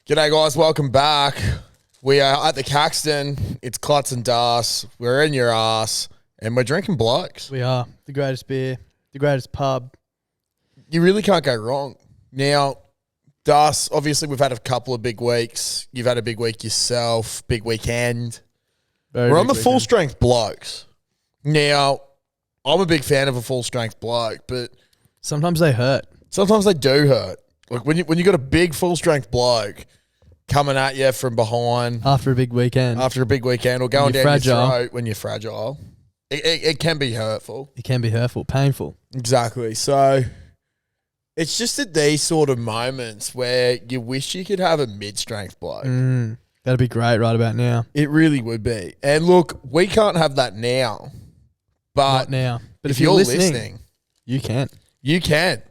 G'day guys, welcome back. We are at the Caxton. It's Clutz and Das. We're in your ass and we're drinking blokes. We are. The greatest beer, the greatest pub. You really can't go wrong. Now, Das, obviously we've had a couple of big weeks. You've had a big week yourself, big weekend. We're on the full strength blokes. Now, I'm a big fan of a full strength bloke, but sometimes they hurt. Sometimes they do hurt. Like when you got a big full strength bloke coming at you from behind after a big weekend, or going down your throat when you're fragile, it can be hurtful. It can be hurtful, painful. Exactly. So it's just at these sort of moments where you wish you could have a mid-strength bloke. That'd be great right about now. It really would be. And look, we can't have that now. But not now. But if you're listening, you can. You can.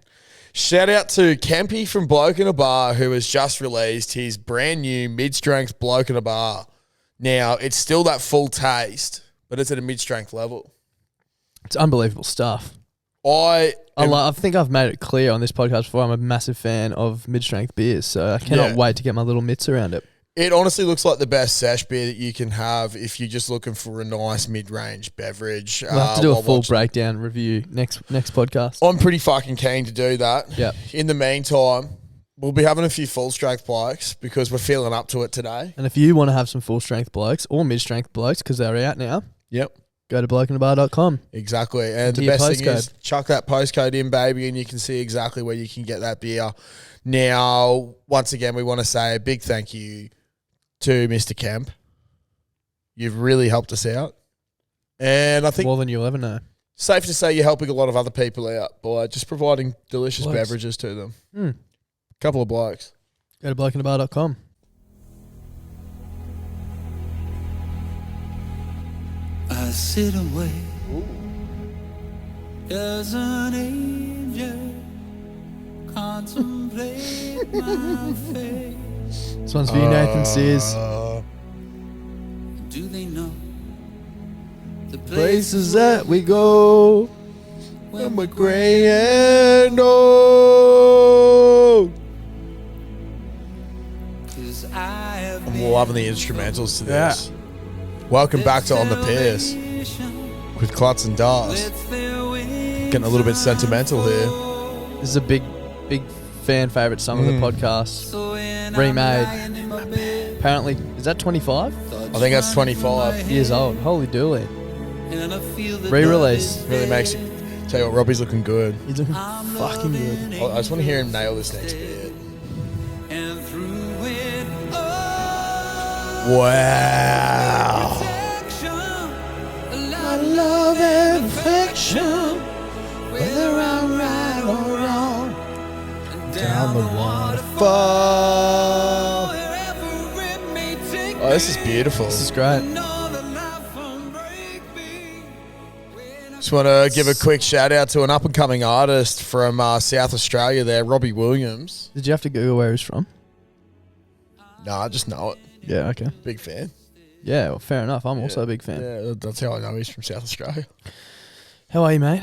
Shout out to Kempy from Bloke in a Bar, who has just released his brand new mid-strength Bloke in a Bar. Now, it's still that full taste, but it's at a mid-strength level. It's unbelievable stuff. I think I've made it clear on this podcast before, I'm a massive fan of mid-strength beers, so I cannot wait to get my little mitts around it. It honestly looks like the best sesh beer that you can have if you're just looking for a nice mid-range beverage. We'll have to do a full breakdown review next podcast. I'm pretty fucking keen to do that. Yeah. In the meantime, we'll be having a few full-strength blokes because we're feeling up to it today. And if you want to have some full-strength blokes or mid-strength blokes, because they're out now, go to blokeinabar.com. Exactly. And the best thing is chuck that postcode in, baby, and you can see exactly where you can get that beer. Now, once again, we want to say a big thank you to Mr. Kemp. You've really helped us out. And I think more than you'll ever know. Safe to say you're helping a lot of other people out by just providing delicious beverages to them. Couple of blokes. Go to blokeinabar.com. I sit away as an angel, contemplate my face. This one's for you, Nathan Sears. Do they know the places that we go when we're grey and old? I'm loving the instrumentals to this. Welcome back to On the Piers with Clutz and Das. Getting a little bit sentimental here. This is a big fan favourite song of the podcast. Remade. Apparently, is that 25? I think that's 25 years old. Holy dooly. Re-release. Really makes you... Tell you what, Robbie's looking good. He's looking fucking good. I just want to hear him nail this next bit. Wow. My love and affection, whether I'm right or wrong, down the waterfall. Oh, this is beautiful. This is great. Just want to give a quick shout out to an up and coming artist from South Australia there, Robbie Williams. Did you have to Google where he's from? No, I just know it. Yeah, okay. Big fan. Yeah, well, fair enough. I'm also a big fan. Yeah, that's how I know he's from South Australia. How are you, mate?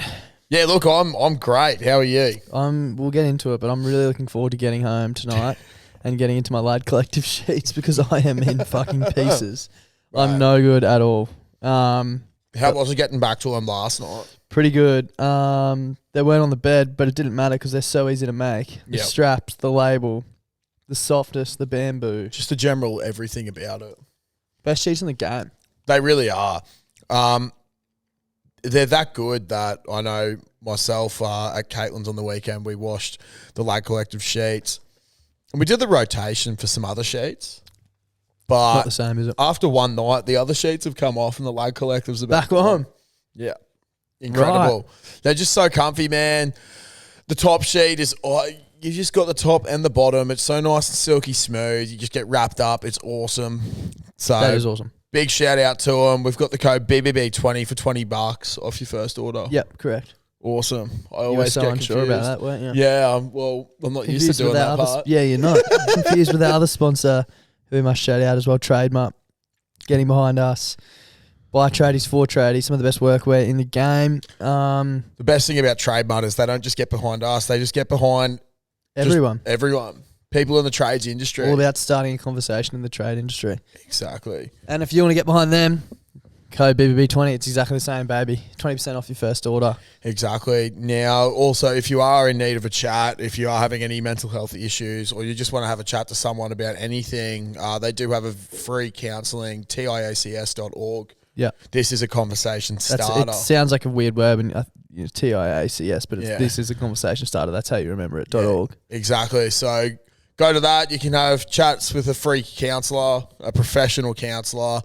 Yeah, look, I'm great. How are you? We'll get into it, but I'm really looking forward to getting home tonight and getting into my Lad Collective sheets because I am in fucking pieces. Right. I'm no good at all. How was it getting back to them last night? Pretty good. They weren't on the bed, but it didn't matter because they're so easy to make. The straps, the label, the softness, the bamboo. Just the general everything about it. Best sheets in the game. They really are. They're that good that I know myself at Caitlin's on the weekend, we washed the Lad Collective sheets. And we did the rotation for some other sheets. But not the same, is it? After one night, the other sheets have come off and the Lad Collectives are back on. Yeah. Incredible. Right. They're just so comfy, man. The top sheet is... you just got the top and the bottom. It's so nice and silky smooth. You just get wrapped up. It's awesome. So that is awesome. Big shout out to them. We've got the code BBB20 for $20 off your first order. Yep, correct. Awesome. I always get unsure confused about that, weren't you? Yeah, well, I'm not used to doing that part. Yeah, you're not. Confused with our other sponsor, who we must shout out as well, Trademark, getting behind us. Buy tradies for tradies, some of the best workwear in the game. The best thing about Trademark is they don't just get behind us, they just get behind everyone. Everyone. People in the trades industry. All about starting a conversation in the trade industry. Exactly. And if you want to get behind them, code BBB20. It's exactly the same, baby. 20% off your first order. Exactly. Now, also, if you are in need of a chat, if you are having any mental health issues, or you just want to have a chat to someone about anything, they do have a free counselling, tiacs.org. Yeah. This is a conversation starter. It sounds like a weird word, and TIACS, but this is a conversation starter. That's how you remember it. .org. Exactly. So go to that. You can have chats with a free counsellor, a professional counsellor.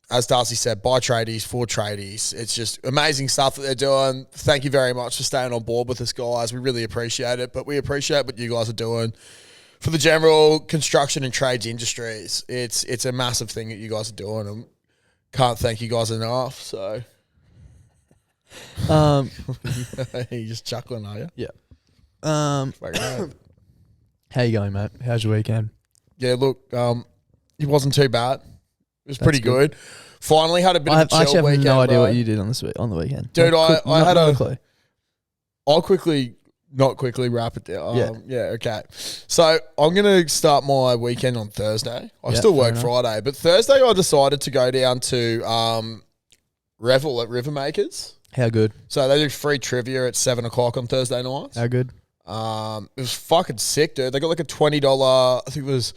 As Darcy said, by tradies, for tradies. It's just amazing stuff that they're doing. Thank you very much for staying on board with us, guys. We really appreciate it, but we appreciate what you guys are doing for the general construction and trades industries. It's a massive thing that you guys are doing, and can't thank you guys enough. So, you're just chuckling, are you? Yeah. How you going, mate? How's your weekend? Yeah, look, it wasn't too bad. It was pretty good. Finally had a bit of a chill weekend. I actually have no idea what you did on the weekend. Dude, I had a clue. I'll not quickly wrap it down. Okay. So I'm going to start my weekend on Thursday. I still work Friday, but Thursday I decided to go down to Revel at Rivermakers. How good? So they do free trivia at 7 o'clock on Thursday nights. How good? It was fucking sick, dude. They got like a $20, I think it was,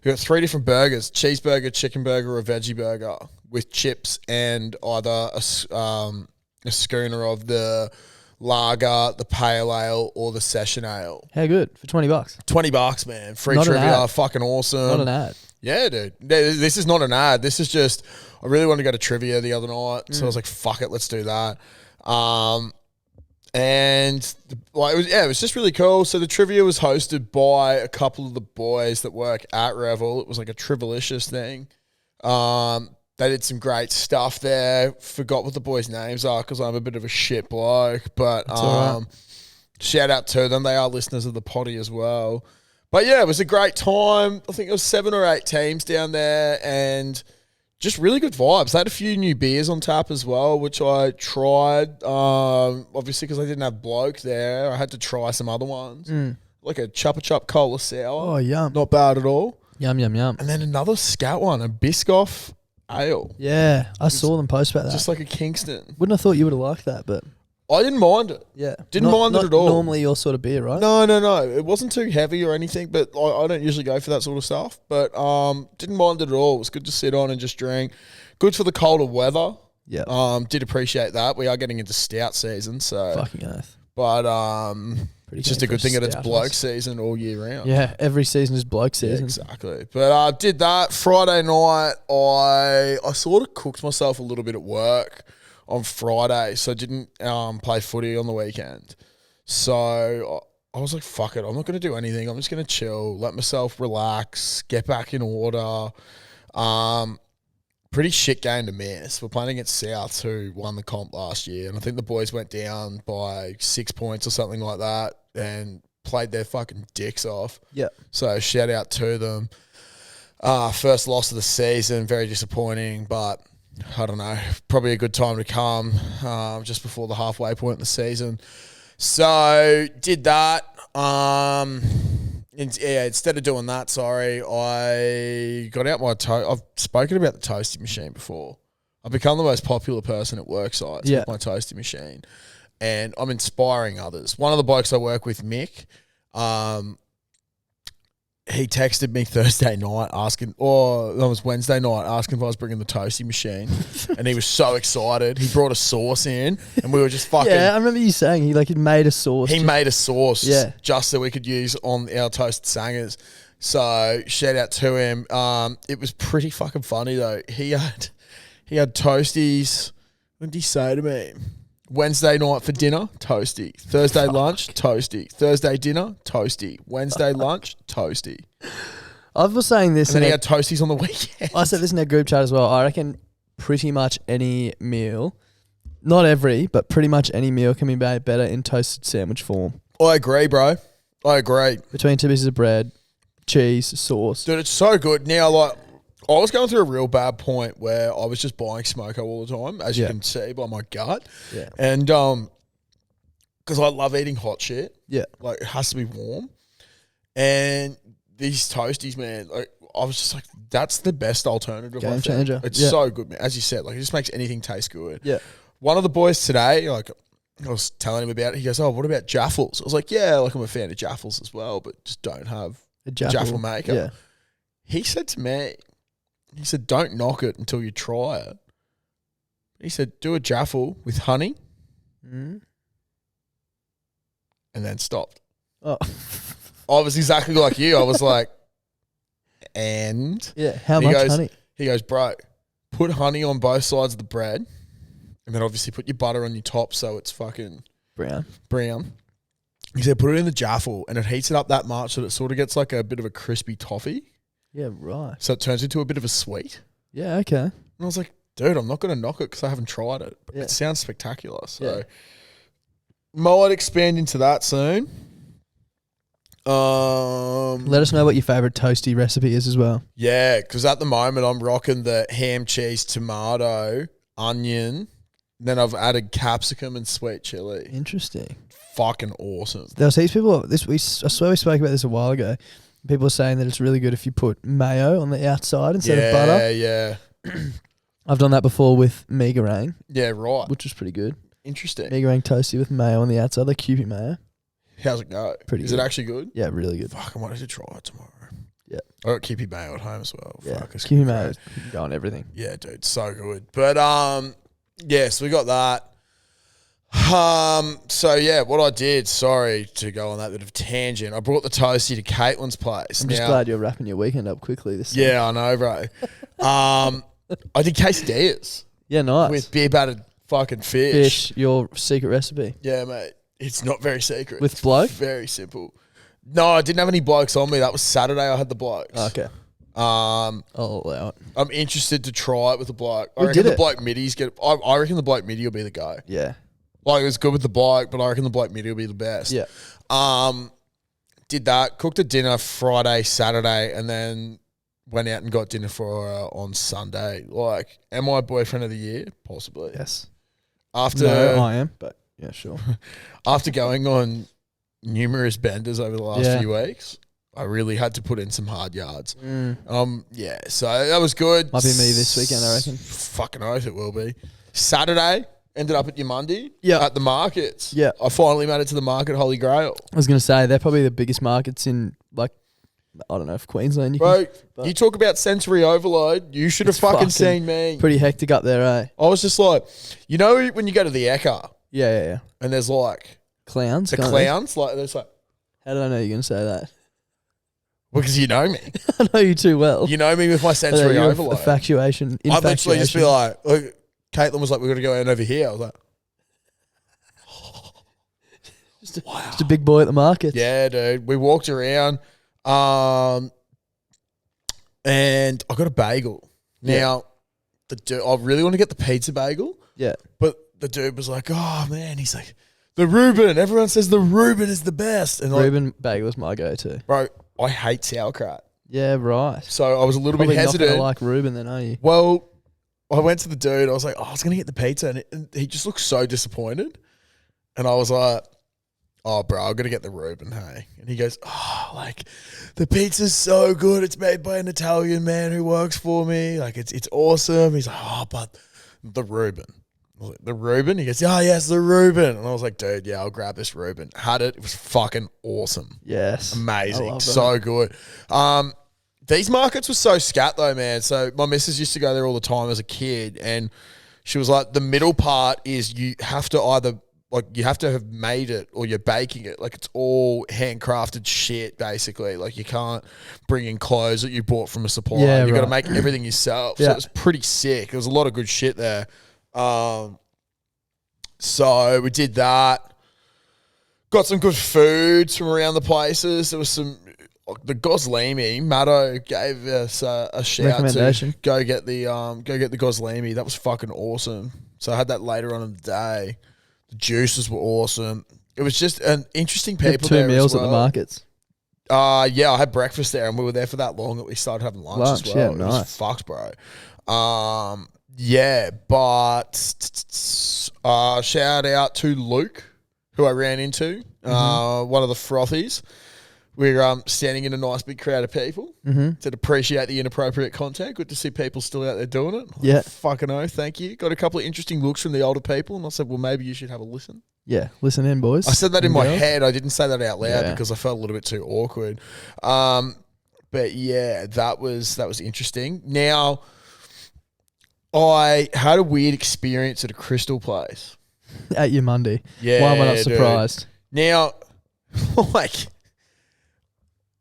we got 3 different burgers: cheeseburger, chicken burger, or a veggie burger with chips and either a schooner of the lager, the pale ale, or the session ale. How good? For $20? $20, man. Free Not an trivia, ad. fucking awesome. Not an ad. Yeah, dude. This is not an ad. This is just, I really wanted to go to trivia the other night, so I was like, fuck it, let's do that. And it was just really cool. So the trivia was hosted by a couple of the boys that work at Revel. It was like a Trivalicious thing. They did some great stuff there. Forgot what the boys' names are because I'm a bit of a shit bloke. But shout out to them. They are listeners of the potty as well. But yeah, it was a great time. I think it was 7 or 8 teams down there, and just really good vibes. They had a few new beers on tap as well, which I tried. Obviously, because I didn't have bloke there, I had to try some other ones. Like a Chupa Chup Cola Sour. Oh, yum. Not bad at all. Yum, yum, yum. And then another scout one, a Biscoff Ale. Yeah, I saw them post about that. Just like a Kingston. Wouldn't have thought you would have liked that, but I didn't mind it. yeah. Didn't mind it at all. Normally your sort of beer, right? No. It wasn't too heavy or anything, but I don't usually go for that sort of stuff. But didn't mind it at all. It was good to sit on and just drink. Good for the colder weather. Yeah. Did appreciate that. We are getting into stout season, so Fucking oath. But it's just a good thing that it's stout, bloke season all year round. Yeah, every season is bloke season. Exactly. But I did that. Friday night, I sort of cooked myself a little bit at work on Friday, so I didn't play footy on the weekend. So I was like, fuck it, I'm not going to do anything. I'm just going to chill, let myself relax, get back in order. Pretty shit game to miss. We're playing against South, who won the comp last year, and I think the boys went down by 6 points or something like that and played their fucking dicks off. Yeah. So shout out to them. First loss of the season, very disappointing, but I don't know, probably a good time to come just before the halfway point in the season. So did that. Instead of doing that, I got out my I've spoken about the Toasty machine before. I've become the most popular person at work sites with my Toasty machine, and I'm inspiring others. One of the blokes I work with, Mick, he texted me Thursday night it was Wednesday night asking if I was bringing the Toasty machine, and he was so excited. He brought a sauce in, and we were just fucking. Yeah, I remember you saying he made a sauce. He made a sauce, just so we could use on our toasted sangers. So shout out to him. It was pretty fucking funny though. He had Toasties. What did he say to me? Wednesday night for dinner, Toasty. Thursday lunch, Toasty. Thursday dinner, Toasty. Wednesday lunch, Toasty. I was saying this. And then he had Toasties on the weekend. I said this in our group chat as well. I reckon pretty much any meal, not every, but pretty much any meal can be made better in toasted sandwich form. I agree, bro. I agree. Between 2 pieces of bread, cheese, sauce. Dude, it's so good. Now, I was going through a real bad point where I was just buying Smoko all the time, as you can see by my gut. Yeah. And because I love eating hot shit. Yeah. It has to be warm. And these toasties, man, like I was just like, that's the best alternative. Game changer. It's so good, man. As you said, like it just makes anything taste good. Yeah. One of the boys today, like I was telling him about it. He goes, "Oh, what about Jaffles?" I was like, "Yeah, like I'm a fan of Jaffles as well, but just don't have A Jaffle maker." Yeah. He said to me, he said, "Don't knock it until you try it." He said, "Do a Jaffle with honey," Mm. and then stopped. Oh. I was exactly like you. I was like, and Yeah. How he much goes, honey? He goes, "Bro, put honey on both sides of the bread, and then obviously put your butter on your top so it's fucking Brown. brown." He said, "Put it in the Jaffle, and it heats it up that much that it sort of gets like a bit of a crispy toffee, Yeah, right. so it turns into a bit of a sweet." Yeah, okay. And I was like, "Dude, I'm not going to knock it because I haven't tried it, but Yeah. it sounds spectacular." So Yeah. might expand into that soon. Let us know what your favourite toasty recipe is as well. Yeah, because at the moment I'm rocking the ham, cheese, tomato, onion. Then I've added capsicum and sweet chili. Interesting. Fucking awesome. There was these people. I swear we spoke about this a while ago. People were saying that it's really good if you put mayo on the outside instead of butter. Yeah, I've done that before with mee goreng, yeah, right. which was pretty good. Interesting. Mee goreng toasty with mayo on the outside, like Kewpie mayo. How's it go? Pretty Is good. it actually good? Yeah, really good. Fuck, I might have to try it tomorrow. Yeah. I got Kewpie mayo at home as well. Yeah, Fuck, it's Kewpie gonna be mayo great. can go on everything. Yeah, dude, so good. But yeah, so we got that. So yeah, what I did, sorry to go on that bit of tangent, I brought the toasty to Caitlin's place. I'm just Now- glad you're wrapping your weekend up quickly this time. Yeah, I know, bro. I did quesadillas Yeah, nice. with beer battered fucking Fish, your secret recipe. Yeah, mate. It's not very secret. With It's bloke? Very simple. No, I didn't have any blokes on me. That was Saturday. I had the blokes. Okay. Um, I'll allow it. I'm interested to try it with the bloke. I We reckon did the it. bloke middies get. I reckon the bloke midi will be the go. Yeah. Like it was good with the bloke, but I reckon the bloke midi will be the best. Yeah. Did that. Cooked a dinner Friday, Saturday, and then went out and got dinner for her on Sunday. Like, am I boyfriend of the year? Possibly. Yes. After No, I am, but yeah, sure. after going on numerous benders over the last Yeah. few weeks, I really had to put in some hard yards. Mm. Yeah, so that was good. Might be me this weekend, I reckon. Fucking oath it will be. Saturday, ended up at your Monday. Yeah. At the markets. Yeah. I finally made it to the market, Holy Grail. I was going to say, they're probably the biggest markets in, like, I don't know if Queensland. Bro, you talk about sensory overload. You should have It's fucking fucking seen me. Pretty hectic up there, eh? I was just like, you know when you go to the Ekka Yeah. and there's like Clowns. the kind of. clowns, like there's like, How did I know you're going to say that? because you know me. I know you too well. You know me with my sensory You're overload. Infatuation. I'd literally just be infatuation. like, Caitlin was like, we've got to go in over here. I was like, Just a big boy at the market. yeah, dude. We walked around and I got a bagel. Yeah. Now, the dude, I really want to get the pizza bagel, Yeah. but the dude was like, oh, man. He's like, the Reuben. Everyone says the Reuben is the best. And like, Reuben bagel is my go-to. bro, I hate sauerkraut. Yeah, right. So I was a little Probably bit not hesitant. gonna like Reuben then, are you? Well, I went to the dude. I was like, I was going to get the pizza. And he just looked so disappointed. And I was like, oh, bro, I'm going to get the Reuben, hey. And he goes, oh, like, the pizza's so good. It's made by an Italian man who works for me. Like, it's awesome. He's like, oh, but the Reuben. I was like, the Reuben? He goes, oh, yes, the Reuben. And I was like, dude, yeah, I'll grab this Reuben. Had it. It was fucking awesome. Yes. I Amazing. love that. So good. These markets were so scat though, man. So my missus used to go there all the time as a kid, and she was like, the middle part is you have to either like you have to have made it or you're baking it. Like it's all handcrafted shit, basically. Like you can't bring in clothes that you bought from a supplier. Yeah, You got to right. make everything yourself. Yeah. So it's pretty sick. There was a lot of good shit there. So we did that. Got some good foods from around the places. There was some. The Goslimi, Matto gave us a shout Recommendation. to go get the Goslimi. That was fucking awesome. So I had that later on in the day. The juices were awesome. It was just an interesting You have people two there meals as at the well. markets. Yeah, I had breakfast there, and we were there for that long that we started having lunch as Lunch, well. yeah, It nice. was fucked, bro. Yeah, but shout out to Luke, who I ran into, one of the frothies. We're standing in a nice big crowd of people that appreciate the inappropriate content. Good to see people still out there doing it. Yeah. Fucking oath, thank you. Got a couple of interesting looks from the older people, and I said, well, maybe you should have a listen. Yeah, listen in, boys. I said that in my girls. head. I didn't say that out loud Yeah. because I felt a little bit too awkward. But yeah, that was interesting. Now, I had a weird experience at a crystal place. At your Monday. Yeah, Why am I not dude. surprised? Now, like,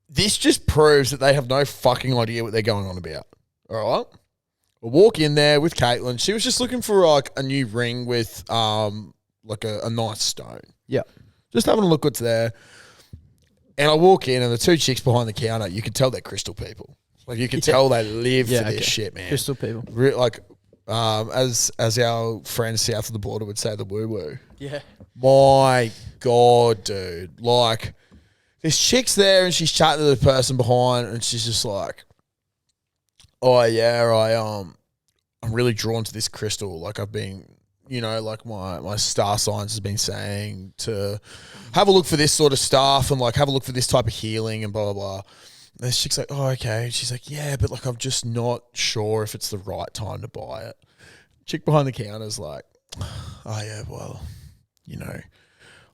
this just proves that they have no fucking idea what they're going on about. All right? I walk in there with Caitlin. She was just looking for like a new ring with like a nice stone. Yeah. Just having a look what's there. And I walk in and the two chicks behind the counter, you can tell they're crystal people. Like you can tell they live for this shit, man. Crystal people. Like as our friends south of the border would say, the woo-woo. Yeah. My God, dude. Like, there's chicks there and she's chatting to the person behind and she's just like, oh, yeah, I'm really drawn to this crystal. Like, I've been, you know, like my star signs has been saying to have a look for this sort of stuff and, like, have a look for this type of healing and blah, blah, blah. And this chick's like, oh, okay. And she's like, yeah, but, like, I'm just not sure if it's the right time to buy it. Chick behind the counter's like, oh, yeah, well, you know,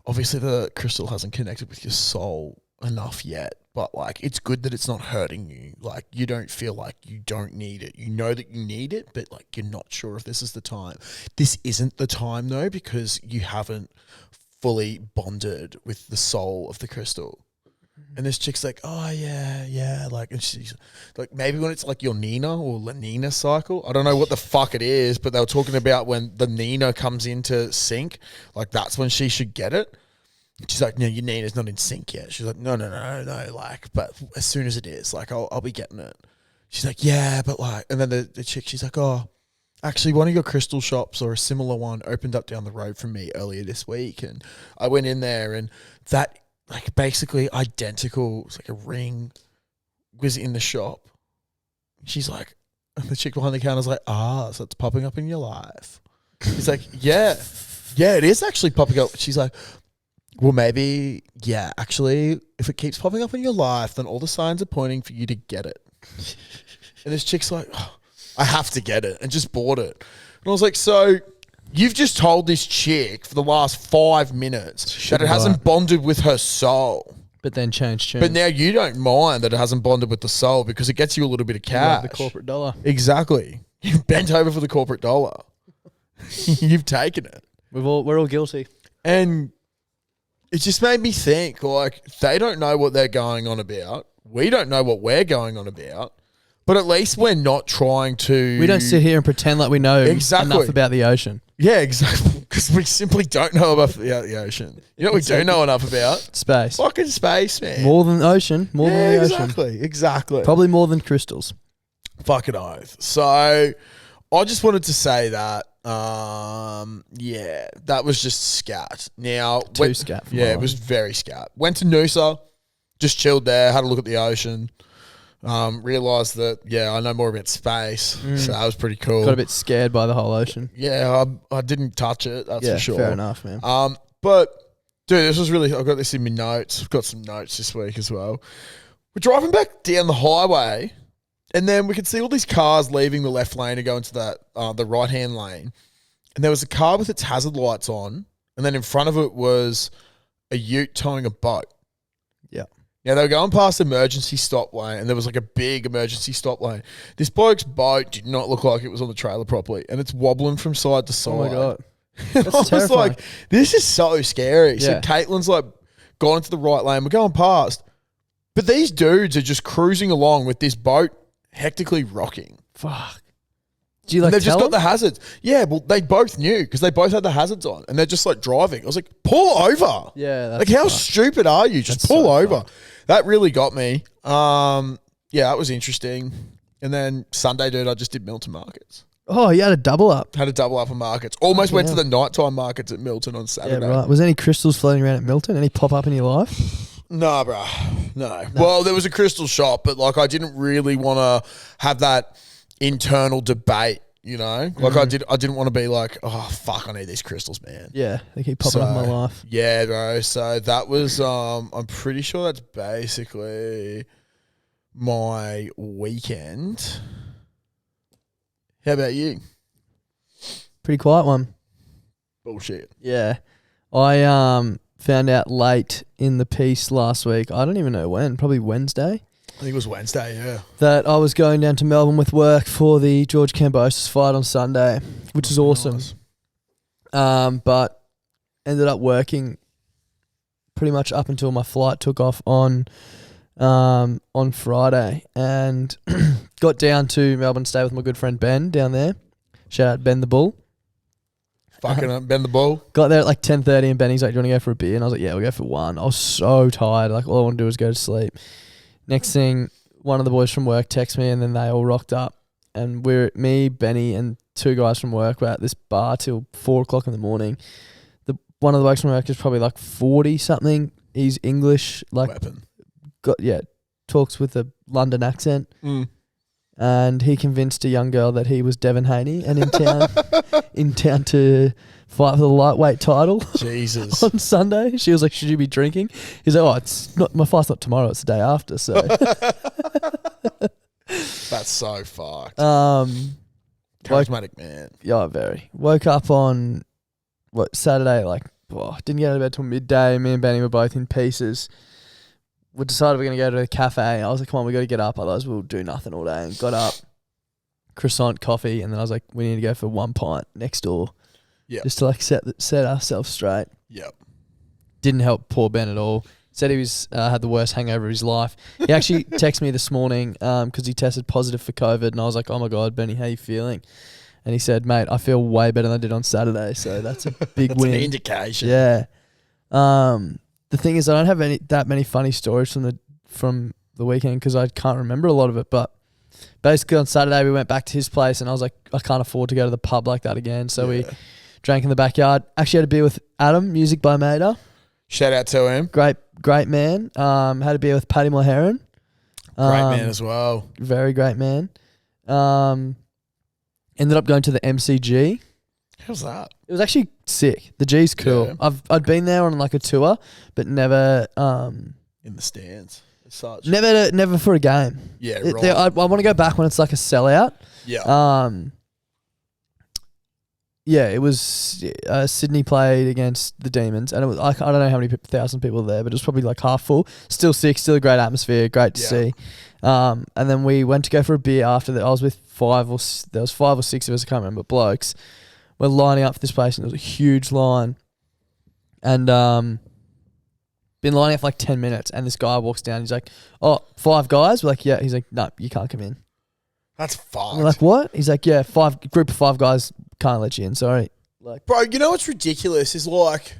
obviously the crystal hasn't connected with your soul enough yet, but like it's good that it's not hurting you. Like you don't feel like you don't need it. You know that you need it, but like you're not sure if this is the time. This isn't the time though, because you haven't fully bonded with the soul of the crystal. And this chick's like, oh yeah, like, and she's like, maybe when it's like your Nina or La Nina cycle, I don't know what the fuck it is, but they were talking about when the Nina comes into sync, like that's when she should get it. She's like, no, your Nina's not in sync yet. She's like, no, like, but as soon as it is, like, I'll be getting it. She's like, yeah, but like, and then the chick, she's like, oh, actually, one of your crystal shops or a similar one opened up down the road from me earlier this week, and I went in there, and that, like, basically identical, it's like a ring, was in the shop. She's like, and the chick behind the counter's like, so it's popping up in your life. He's like, yeah, it is actually popping up. She's like, well, maybe, yeah, actually, if it keeps popping up in your life, then all the signs are pointing for you to get it. And this chick's like, oh, I have to get it, and just bought it. And I was like, so you've just told this chick for the last 5 minutes that it hasn't bonded with her soul. But then change. But now you don't mind that it hasn't bonded with the soul because it gets you a little bit of cash. The corporate dollar. Exactly. You've bent over for the corporate dollar. You've taken it. We're all guilty. And it just made me think, like, they don't know what they're going on about. We don't know what we're going on about. But at least we're not trying to... We don't sit here and pretend like we know Exactly. enough about the ocean. Yeah, exactly. Because we simply don't know about the ocean. You know what we do know enough about? Space. Fucking space, man. More than ocean. More than the ocean. Exactly. Probably more than crystals. Fucking oath. So I just wanted to say that. Yeah, that was just scat. Now, Scat. Yeah, it was very scat. Went to Noosa, just chilled there, had a look at the ocean. Realised that, yeah, I know more about space, so that was pretty cool. Got a bit scared by the whole ocean. Yeah, I didn't touch it, that's for sure. Fair enough, man. But, dude, this was really, I've got this in my notes. I've got some notes this week as well. We're driving back down the highway, and then we could see all these cars leaving the left lane and go into that the right-hand lane. And there was a car with its hazard lights on, and then in front of it was a ute towing a boat. Yeah. Now, they were going past emergency stop lane, and there was like a big emergency stop lane. This bloke's boat did not look like it was on the trailer properly, and it's wobbling from side to side. Oh, my God. And That's I was terrifying. like, this is so scary. So Yeah. Caitlin's like gone into the right lane. We're going past. But these dudes are just cruising along with this boat hectically rocking. Fuck. Do you like And they've just tell got the hazards. Yeah, well, they both knew because they both had the hazards on, and they're just like driving. I was like, pull over. Yeah. That's Like, how fucked. stupid are you? Just That's pull so over. fucked. That really got me. Yeah, that was interesting. And then Sunday, dude, I just did Milton Markets. Oh, you had a double up. Had a double up on markets. Almost Fucking went to hell. the nighttime markets at Milton on Yeah, Saturday. right. Was there any crystals floating around at Milton? Any pop up in your life? Nah, bro. No. Well, there was a crystal shop, but like I didn't really want to have that internal debate You know, like I didn't want to be like, oh fuck, I need these crystals, man. Yeah, they keep popping up in my life. Yeah, bro. So that was I'm pretty sure that's basically my weekend. How about you? Pretty quiet one. Bullshit. Yeah. I found out late in the piece last week, I don't even know when, probably Wednesday, I think it was Wednesday, yeah. that I was going down to Melbourne with work for the George Kambosos fight on Sunday, which is awesome. Nice. But ended up working pretty much up until my flight took off on Friday, and got down to Melbourne to stay with my good friend Ben down there. Shout out Ben the Bull. Fucking Ben the Bull. Got there at like 10:30 and Benny's like, do you want to go for a beer? And I was like, yeah, we'll go for one. I was so tired. Like all I want to do was go to sleep. Next thing, one of the boys from work texts me and then they all rocked up. And me, Benny and two guys from work were at this bar till 4 o'clock in the morning. One of the blokes from work is probably like 40 something. He's English, like Weapon. Talks with a London accent. And he convinced a young girl that he was Devin Haney and in town to fight for the lightweight title. Jesus. On Sunday. She was like, should you be drinking? He's like, oh, it's not, my fight's not tomorrow, it's the day after. So That's so fucked. Charismatic man. Yeah, very. Woke up on Saturday, like didn't get out of bed till midday. Me and Benny were both in pieces. We decided we're going to go to the cafe. I was like, come on, we got to get up, otherwise we'll do nothing all day. And got up, croissant, coffee, and then I was like, we need to go for 1 pint next door. Yeah. Just to like set ourselves straight. Yep. Didn't help poor Ben at all. Said he was had the worst hangover of his life. He actually texted me this morning because he tested positive for COVID, and I was like, oh my God, Benny, how you feeling? And he said, mate, I feel way better than I did on Saturday, so that's a big that's win. An indication. Yeah. The thing is, I don't have that many funny stories from the weekend because I can't remember a lot of it. But basically, on Saturday we went back to his place, and I was like, I can't afford to go to the pub like that again. So we drank in the backyard. Actually, had a beer with Adam, music by Mater. Shout out to him. Great man. Had a beer with Paddy Mulheron. Great man as well. Very great man. Ended up going to the MCG. How's that? It was actually sick. The G's cool. Yeah. I'd been there on like a tour, but never in the stands as such. Never for a game. Yeah, right. I want to go back when it's like a sellout. Yeah. Yeah, it was Sydney played against the Demons, and it was I don't know how many thousand people were there, but it was probably like half full. Still sick, still a great atmosphere, great to see. And then we went to go for a beer after that. I was with there was 5 or 6 of us, I can't remember, blokes. We're lining up for this place, and there was a huge line. And been lining up for like 10 minutes, and this guy walks down. He's like, oh, 5 guys? We're like, yeah. He's like, no, you can't come in. That's fucked. We're like, what? He's like, yeah, group of 5 guys can't let you in, sorry. Like, bro, you know what's ridiculous is like,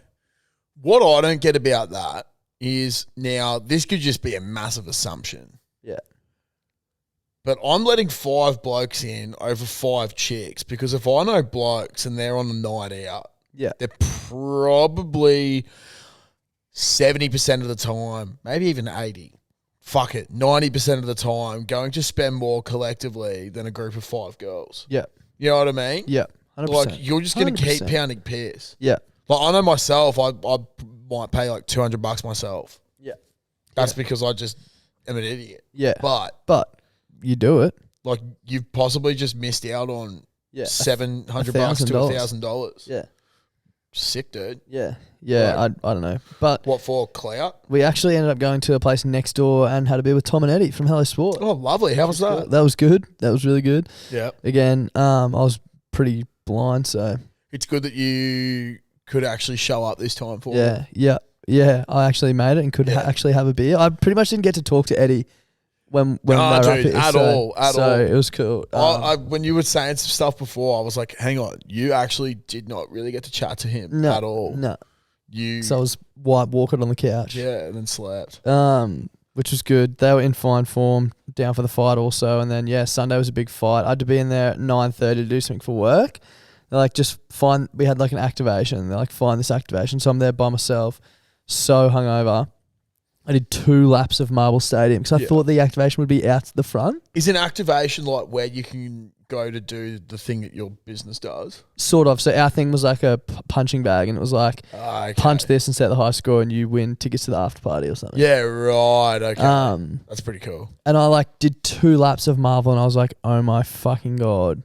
what I don't get about that is now this could just be a massive assumption. Yeah. But I'm letting 5 blokes in over 5 chicks because if I know blokes and they're on a night out, they're probably 70% of the time, maybe even 80%, 90% of the time going to spend more collectively than a group of 5 girls. Yeah. You know what I mean? Yeah. 100%. Like, you're just going to keep 100%. pounding piss. Yeah. Like, I know myself, I might pay like $200 myself. Yeah. That's because I just am an idiot. Yeah. But you do it. like, you've possibly just missed out on $700 to $1,000. Yeah. Sick, dude. Yeah. Yeah. Like, I don't know. But what for? Clout? we actually ended up going to a place next door and had a beer with Tom and Eddie from Hello Sport. Oh, lovely. How was that? That was good. That was really good. Yeah. Again, I was pretty blind, so It's good that you could actually show up this time for it. Yeah. I actually made it and could actually have a beer. I pretty much didn't get to talk to Eddie when they were up here, at all. It was cool. When you were saying some stuff before, I was like, hang on, you actually did not really get to chat to him at all. No. So I was walking on the couch. Yeah, and then slept. Which was good. They were in fine form, down for the fight also. And then, Sunday was a big fight. I had to be in there at 9:30 to do something for work. They're like, we had like an activation. They're like, find this activation. So I'm there by myself, so hungover. I did 2 laps of Marble Stadium because I thought the activation would be out the front. Is an activation like where you can go to do the thing that your business does? Sort of. So our thing was like a punching bag, and it was like punch this and set the high score, and you win tickets to the after party or something. Yeah, right. Okay, that's pretty cool. And I like did 2 laps of Marvel, and I was like, oh my fucking god,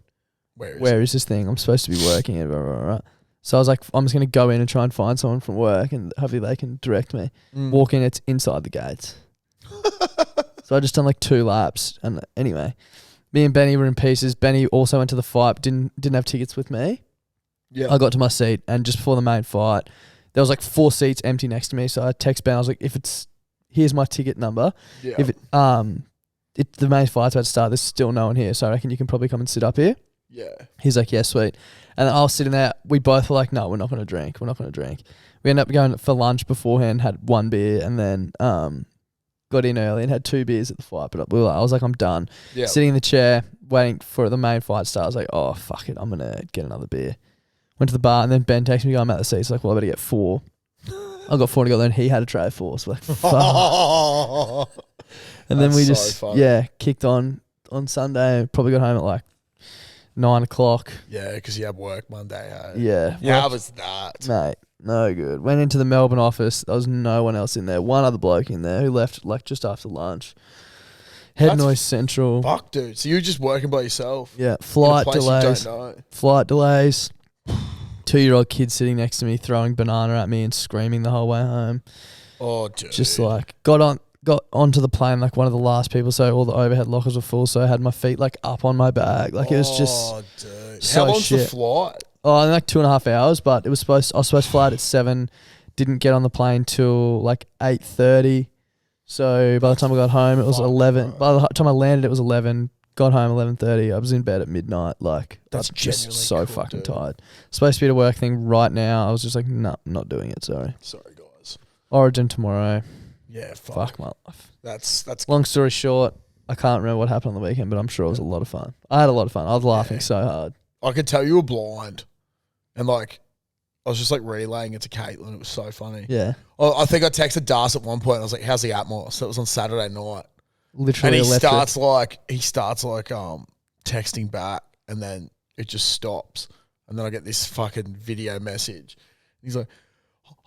where is this thing? I'm supposed to be working it. Blah, blah, blah. So I was like, I'm just going to go in and try and find someone from work and hopefully they can direct me. Walk in, it's inside the gates. So I just done like 2 laps. And anyway, me and Benny were in pieces. Benny also went to the fight, didn't have tickets with me. Yeah. I got to my seat, and just before the main fight, there was like 4 seats empty next to me. So I text Ben, I was like, here's my ticket number. Yeah. If the main fight's about to start, there's still no one here. So I reckon you can probably come and sit up here. Yeah. He's like, yeah, sweet. And I was sitting there. We both were like, no, we're not going to drink. We're not going to drink. We ended up going for lunch beforehand, had 1 beer, and then got in early and had 2 beers at the fight. But I was like, I'm done. Yep. Sitting in the chair, waiting for the main fight to start. I was like, oh, fuck it. I'm going to get another beer. Went to the bar, and then Ben texted me, I'm at the seats. Like, well, I better get 4. I got 4 to go, then he had a tray of 4. So we're like, fuck. And then we just, kicked on Sunday. Probably got home at like 9 o'clock. Yeah, because you had work Monday. Yeah. Yeah, how was that? Mate, no good. Went into the Melbourne office. There was no one else in there. One other bloke in there who left like just after lunch. Head noise central. Fuck, dude. So you were just working by yourself? Yeah. Flight delays. 2-year-old kid sitting next to me throwing banana at me and screaming the whole way home. Oh, dude. Just like got onto the plane like one of the last people, so all the overhead lockers were full, so I had my feet like up on my bag. Like it was just dude. So how long's shit. the flight? Oh, like 2.5 hours, but I was supposed to fly out at 7, didn't get on the plane till like 8:30. So by the time I got home, it was 11. Bro. By the time I landed, it was 11. Got home 11:30. I was in bed at midnight. Like that's just so cool, fucking dude. tired. Supposed to be at a work thing right now. I was just like, no, I'm not doing it. Sorry, guys. Origin tomorrow. Yeah, fuck my life. That's long story short. I can't remember what happened on the weekend, but I'm sure it was a lot of fun. I had a lot of fun. I was laughing so hard. I could tell you were blind, and like I was just like relaying it to Caitlin. It was so funny. Yeah. I think I texted Das at one point. And I was like, "How's the Atmos?" So it was on Saturday night. Literally, and he electric. starts like texting back, and then it just stops, and then I get this fucking video message. He's like,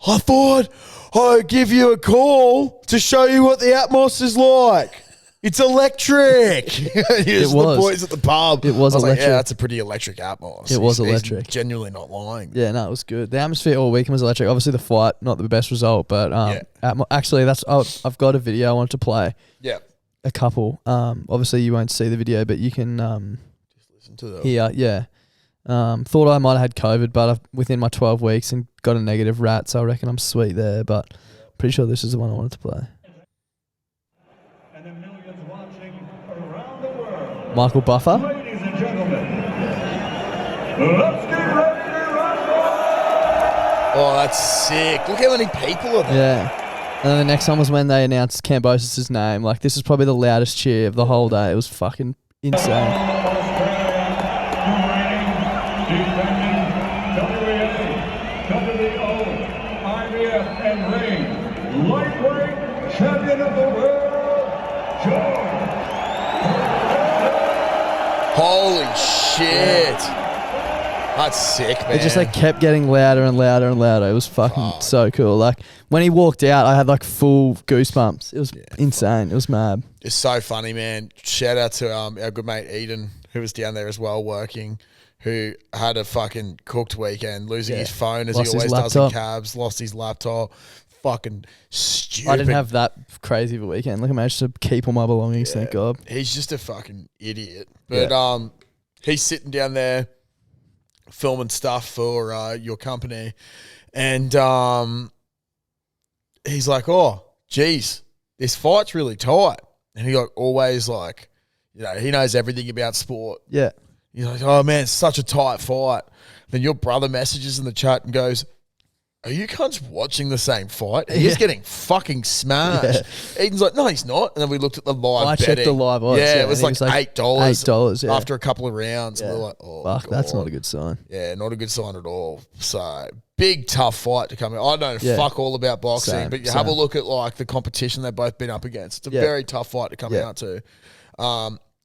I thought I'd give you a call to show you what the Atmos is like. It's electric. It was. The boys at the pub. It was electric. like, yeah, that's a pretty electric Atmos. It was electric. He's genuinely not lying. Yeah, no, it was good. The atmosphere all weekend was electric. Obviously, the fight, not the best result, but actually, I've got a video I wanted to play. Yeah. A couple. Obviously, you won't see the video, but you can just listen to them. Yeah. Thought I might have had COVID, but I've within my 12 weeks and got a negative rat, so I reckon I'm sweet there. But pretty sure this is the one I wanted to play. And the millions watching around the world. Michael Buffer. Ladies and gentlemen, let's get ready to rumble! Oh, that's sick. Look how many people are there. Yeah. And then the next one was when they announced Cambosis' name. Like, this is probably the loudest cheer of the whole day. It was fucking insane. Lightweight champion of the world, George. Holy shit. That's sick, man. It just like kept getting louder and louder and louder. It was fucking so cool. Like when he walked out, I had like full goosebumps. It was insane. It was mad. It's so funny, man. Shout out to our good mate Eden, who was down there as well working, who had a fucking cooked weekend, losing his phone as he always does in cabs, lost his laptop. Fucking stupid. I didn't have that crazy of a weekend. Like I managed to keep all my belongings, thank God. He's just a fucking idiot. But he's sitting down there filming stuff for your company, and he's like, oh, geez, this fight's really tight. And he like always like, you know, he knows everything about sport. Yeah. He's like, oh man, it's such a tight fight. Then your brother messages in the chat and goes, are you cunts watching the same fight? He's getting fucking smashed. Eden's like, no, he's not. And then we looked at the live I betting. checked the live odds. Yeah, it was like $8. $8, after a couple of rounds. And we're like, oh, fuck, God. that's not a good sign. Yeah, not a good sign at all. So, big, tough fight to come in. I don't know fuck all about boxing, but you have a look at like the competition they've both been up against. It's a very tough fight to come out to.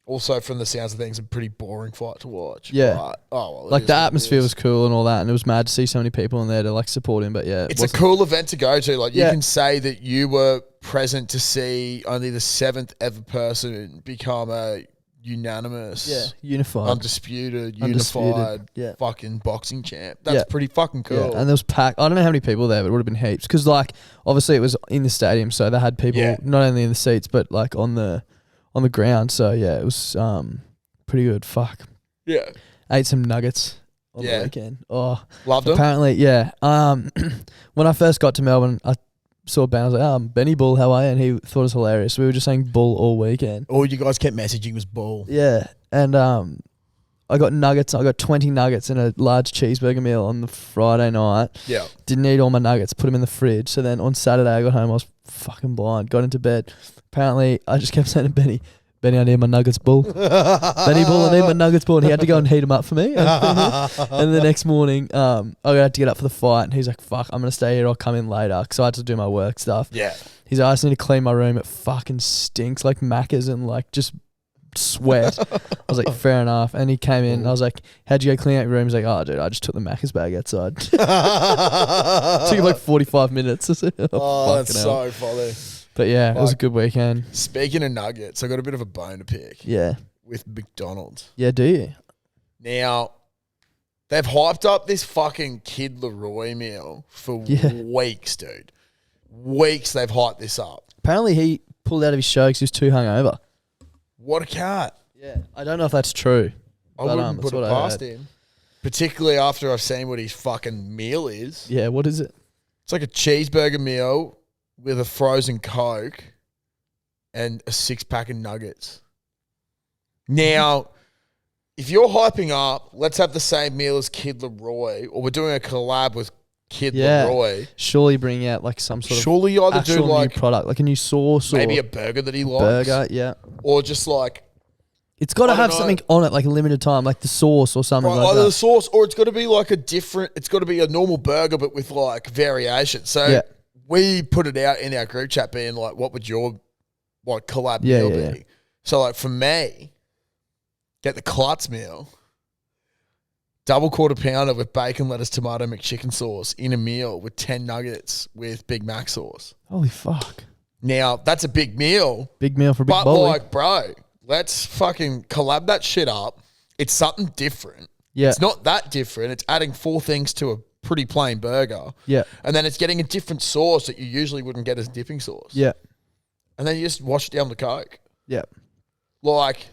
Also, from the sounds of things, a pretty boring fight to watch. Yeah. But, like the atmosphere was cool and all that, and it was mad to see so many people in there to like support him. But it's a cool event to go to. Like you can say that you were present to see only the 7th ever person become a unanimous, unified, undisputed, unified, fucking boxing champ. That's pretty fucking cool. Yeah. And there was packed. I don't know how many people there, but it would have been heaps. Because like obviously it was in the stadium, so they had people not only in the seats but like on the ground. So it was pretty good. Fuck. Yeah. Ate some nuggets on the weekend. Oh, loved them. Apparently, when I first got to Melbourne, I saw Ben. I was like, Benny Bull, how are you? And he thought it was hilarious. We were just saying Bull all weekend. All you guys kept messaging was Bull. Yeah. And I got nuggets. I got 20 nuggets and a large cheeseburger meal on the Friday night. Yeah. Didn't eat all my nuggets. Put them in the fridge. So then on Saturday I got home. I was fucking blind. Got into bed. Apparently, I just kept saying to Benny, I need my nuggets, Bull. Benny Bull, I need my nuggets, Bull. And he had to go and heat them up for me. And the next morning, I had to get up for the fight. And he's like, fuck, I'm going to stay here. I'll come in later. Because I had to do my work stuff. Yeah. He's like, I just need to clean my room. It fucking stinks like Macca's and like just sweat. I was like, fair enough. And he came in and I was like, how'd you go clean out your room? He's like, oh, dude, I just took the Macca's bag outside. Took him like 45 minutes. That's so funny. But it was a good weekend. Speaking of nuggets, I got a bit of a bone to pick. Yeah. With McDonald. Yeah, do you? Now, they've hyped up this fucking Kid Leroy meal for weeks, dude. Weeks they've hyped this up. Apparently he pulled out of his show because he was too hungover. What a cat. Yeah. I don't know if that's true. I wouldn't put it past him. Particularly after I've seen what his fucking meal is. Yeah, what is it? It's like a cheeseburger meal with a frozen Coke and a 6-pack of nuggets. Now, if you're hyping up, let's have the same meal as Kid Leroy, or we're doing a collab with Kid Leroy. Surely bring out like some sort of either actual do like new product, like a new sauce, maybe or a burger that he likes. Or just like it's got to have something on it, like a limited time, like the sauce or something like either that. The sauce, or it's got to be like it's got to be a normal burger but with like variation. So we put it out in our group chat being like, what would your collab meal be? Yeah. So like for me, get the Klutz meal, double quarter pounder with bacon, lettuce, tomato, McChicken sauce in a meal with 10 nuggets with Big Mac sauce. Holy fuck. Now, that's a big meal. Big meal for Big But Bolly. like, bro, let's fucking collab that shit up. It's something different. Yeah. It's not that different. It's adding 4 things to a pretty plain burger. Yeah. And then it's getting a different sauce that you usually wouldn't get as dipping sauce. Yeah. And then you just wash it down with Coke. Yeah. Like,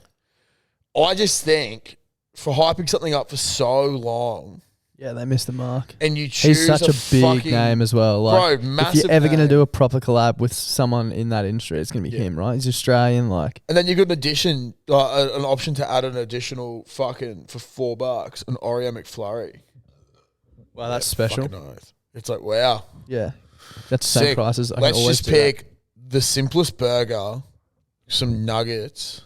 I just think for hyping something up for so long. Yeah, they missed the mark. And you choose He's such a big name as well. Like, bro, massive if you're ever going to name. do a proper collab with someone in that industry, it's going to be him, right? He's Australian, like. And then you got an addition, an option to add an additional fucking for $4, an Oreo McFlurry. Wow, that's special. It's like, wow. Yeah. That's the same prices. Let's just pick the simplest burger, some nuggets.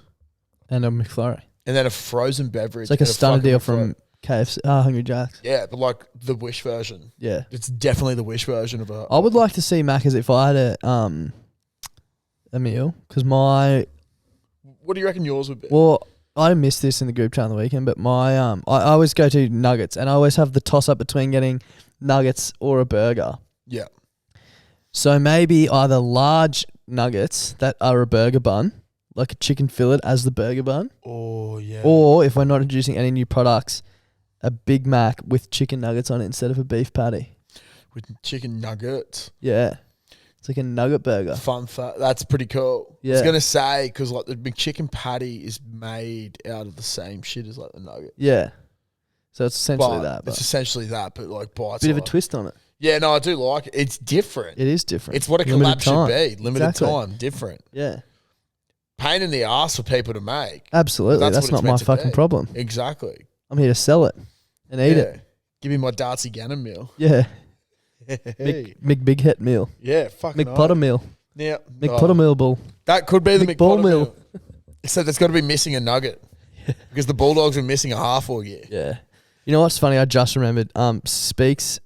And a McFlurry. And then a frozen beverage. It's like a stunner deal from KFC, Hungry Jack's. Yeah, but like the Wish version. Yeah. It's definitely the Wish version of a... I would like to see Macca's if I had a meal, because my... What do you reckon yours would be? Well, I missed this in the group chat on the weekend, but my I always go to nuggets, and I always have the toss-up between getting nuggets or a burger. Yeah. So maybe either large nuggets that are a burger bun, like a chicken fillet as the burger bun. Oh, yeah. Or if we're not introducing any new products, a Big Mac with chicken nuggets on it instead of a beef patty. With chicken nuggets. Yeah. It's like a nugget burger. Fun fact. That's pretty cool. Yeah. I was going to say, because like the McChicken patty is made out of the same shit as like the nugget. Yeah. So it's essentially that. It's essentially that, but like bites. Bit of a twist on it. Yeah, no, I do like it. It's different. It is different. It's what a collab should be. Limited time. Different. Yeah. Pain in the ass for people to make. Absolutely. That's not my fucking problem. Exactly. I'm here to sell it and eat it. Give me my Darcy Gannon meal. Yeah. Big Hit Meal. Yeah, fucking McPotter Meal. Yeah. McPotter Meal Ball. That could be the McBall McPotter Meal. Meal. Except it's got to be missing a nugget. Because the Bulldogs are missing a half all year. Yeah. You know what's funny? I just remembered. Speaks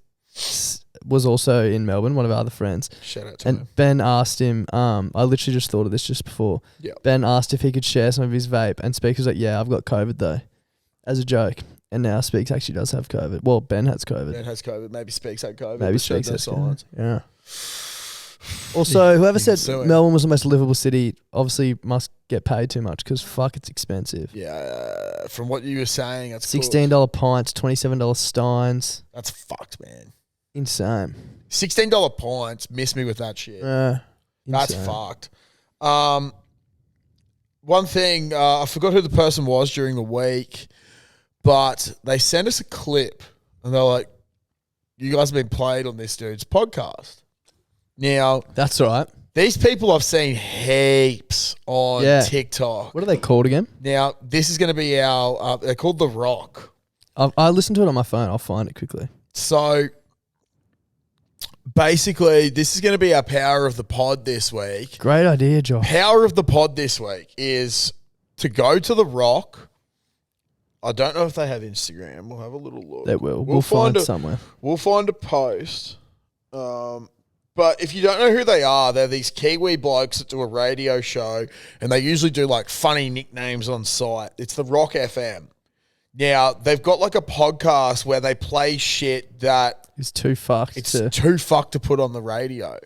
was also in Melbourne, one of our other friends. Shout out to And him. Ben asked him, I literally just thought of this just before. Yeah. Ben asked if he could share some of his vape, and Speaks was like, yeah, I've got COVID though, as a joke. And now Speaks actually does have COVID. Well, Ben has COVID. Ben has COVID. Maybe Speaks had COVID. Maybe but showed Speaks no has signs. COVID. Yeah. Also, whoever You can said sue him. Melbourne was the most livable city obviously must get paid too much because fuck, it's expensive. Yeah, from what you were saying, that's $16 pints, $27 steins. That's fucked, man. Insane. $16 pints. Miss me with that shit. That's Insane. fucked. One thing, I forgot who the person was during the week, but they sent us a clip and they're like, you guys have been played on this dude's podcast. Now, That's right. these people I've seen heaps on Yeah. TikTok. What are they called again? Now, this is going to be our, they're called The Rock. I listened to it on my phone. I'll find it quickly. So, basically, this is going to be our power of the pod this week. Great idea, Josh. Power of the pod this week is to go to The Rock. I don't know if they have Instagram. We'll have a little look. They will. We'll find it somewhere. We'll find a post. But if you don't know who they are, they're these Kiwi blokes that do a radio show, and they usually do like funny nicknames on site. It's The Rock FM. Now, they've got like a podcast where they play shit that It's too fucked. it's too fucked to put on the radio.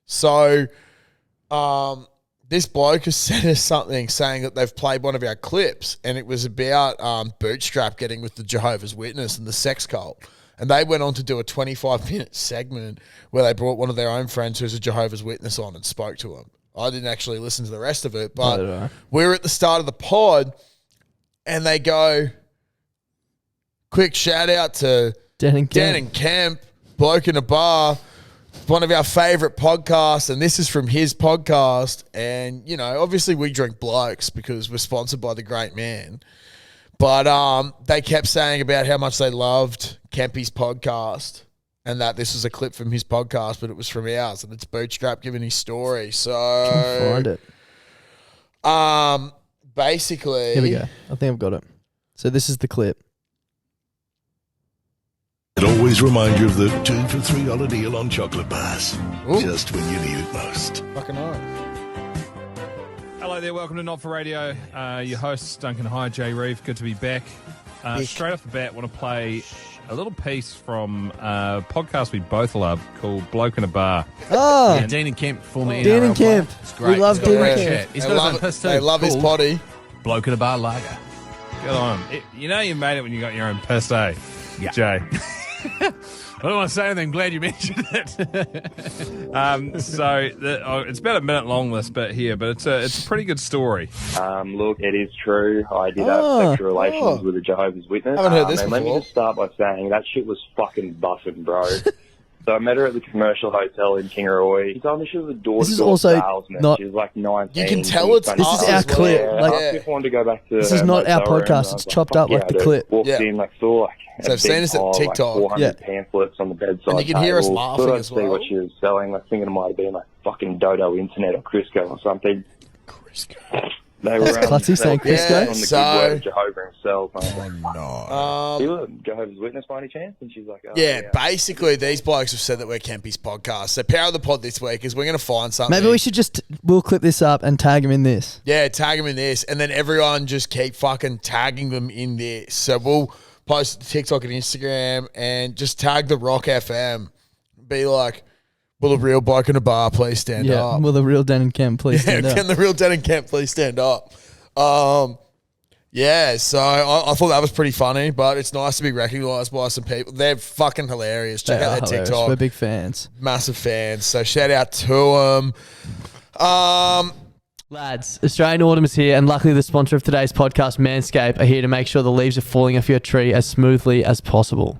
So, this bloke has sent us something saying that they've played one of our clips, and it was about Bootstrap getting with the Jehovah's Witness and the sex cult. And they went on to do a 25-minute segment where they brought one of their own friends who's a Jehovah's Witness on and spoke to him. I didn't actually listen to the rest of it, but Neither did I. we were at the start of the pod, and they go, quick shout out to Dan and Dan and Kemp, Bloke in a Bar, one of our favourite podcasts, and this is from his podcast. And, you know, obviously we drink blokes because we're sponsored by the great man. But they kept saying about how much they loved Kempy's podcast and that this was a clip from his podcast, but it was from ours, and it's Bootstrap giving his story. So Find it. Basically, Here we go. I think I've got it. So this is the clip. It always reminds you of the 2 for $3 deal on chocolate bars. Ooh. Just when you need it most. fucking hell. Hello there, welcome to Not For Radio. Your hosts, Duncan High, Jay Reeve. Good to be back. Straight off the bat, want to play a little piece from a podcast we both love called Bloke in a Bar. Oh, Yeah, Dean and Kemp, former Dean NRL and Kemp. player. It's great. We love He's got Dean great and Kemp. chat. He's They got love a it. piss too. They love his Called potty. Bloke in a Bar lager. Good on. You know you made it when you got your own piss, eh? Yeah. Jay. I don't want to say anything. Glad you mentioned it. It's about a minute long, this bit here, but it's a pretty good story. Look, it is true. I did have sexual relations with a Jehovah's Witness. Haven't heard this and let me before. just start by saying that shit was fucking buffing, bro. So I met her at the commercial hotel in Kingaroy. She told me she was a This is door-to-door also salesman. not- She was like 19. You can tell it's This is us our as well. clip. Yeah, Like- I just wanted to go back to This her is not our motel room, podcast. and I was It's like, chopped fuck up like yeah, the dude. clip. Walked Yeah. in, like, saw like So a I've seen big us at pile of, TikTok. Like 400 Yeah. pamphlets on the bedside And you can hear us table. laughing Thought I'd as see well. what she was selling. Like, thinking it might have been like fucking Dodo Internet or Crisco or something. They were That's Clutzy saying they were Crisco? on the So- good word of Jehovah himself. And I was like, No. you were Jehovah's Witness by any chance? And she's like, oh, Yeah, basically, these blokes have said that we're Kempy's podcast. So, power of the pod this week is we're going to find something. Maybe we should we'll clip this up and tag him in this. Yeah, tag them in this, and then everyone just keep fucking tagging them in this. So, we'll post it to TikTok and Instagram and just tag The Rock FM. Be like, will a real bloke in a bar please stand Yeah. up? Will the real Dan and Kemp please Yeah, stand up? can the real Dan and Kemp please stand up? Yeah, so I thought that was pretty funny, but it's nice to be recognised by some people. They're fucking hilarious. Check They out are their hilarious. TikTok. We're big fans. Massive fans. So shout out to them. Lads, Australian Autumn is here, and luckily the sponsor of today's podcast, Manscaped, are here to make sure the leaves are falling off your tree as smoothly as possible.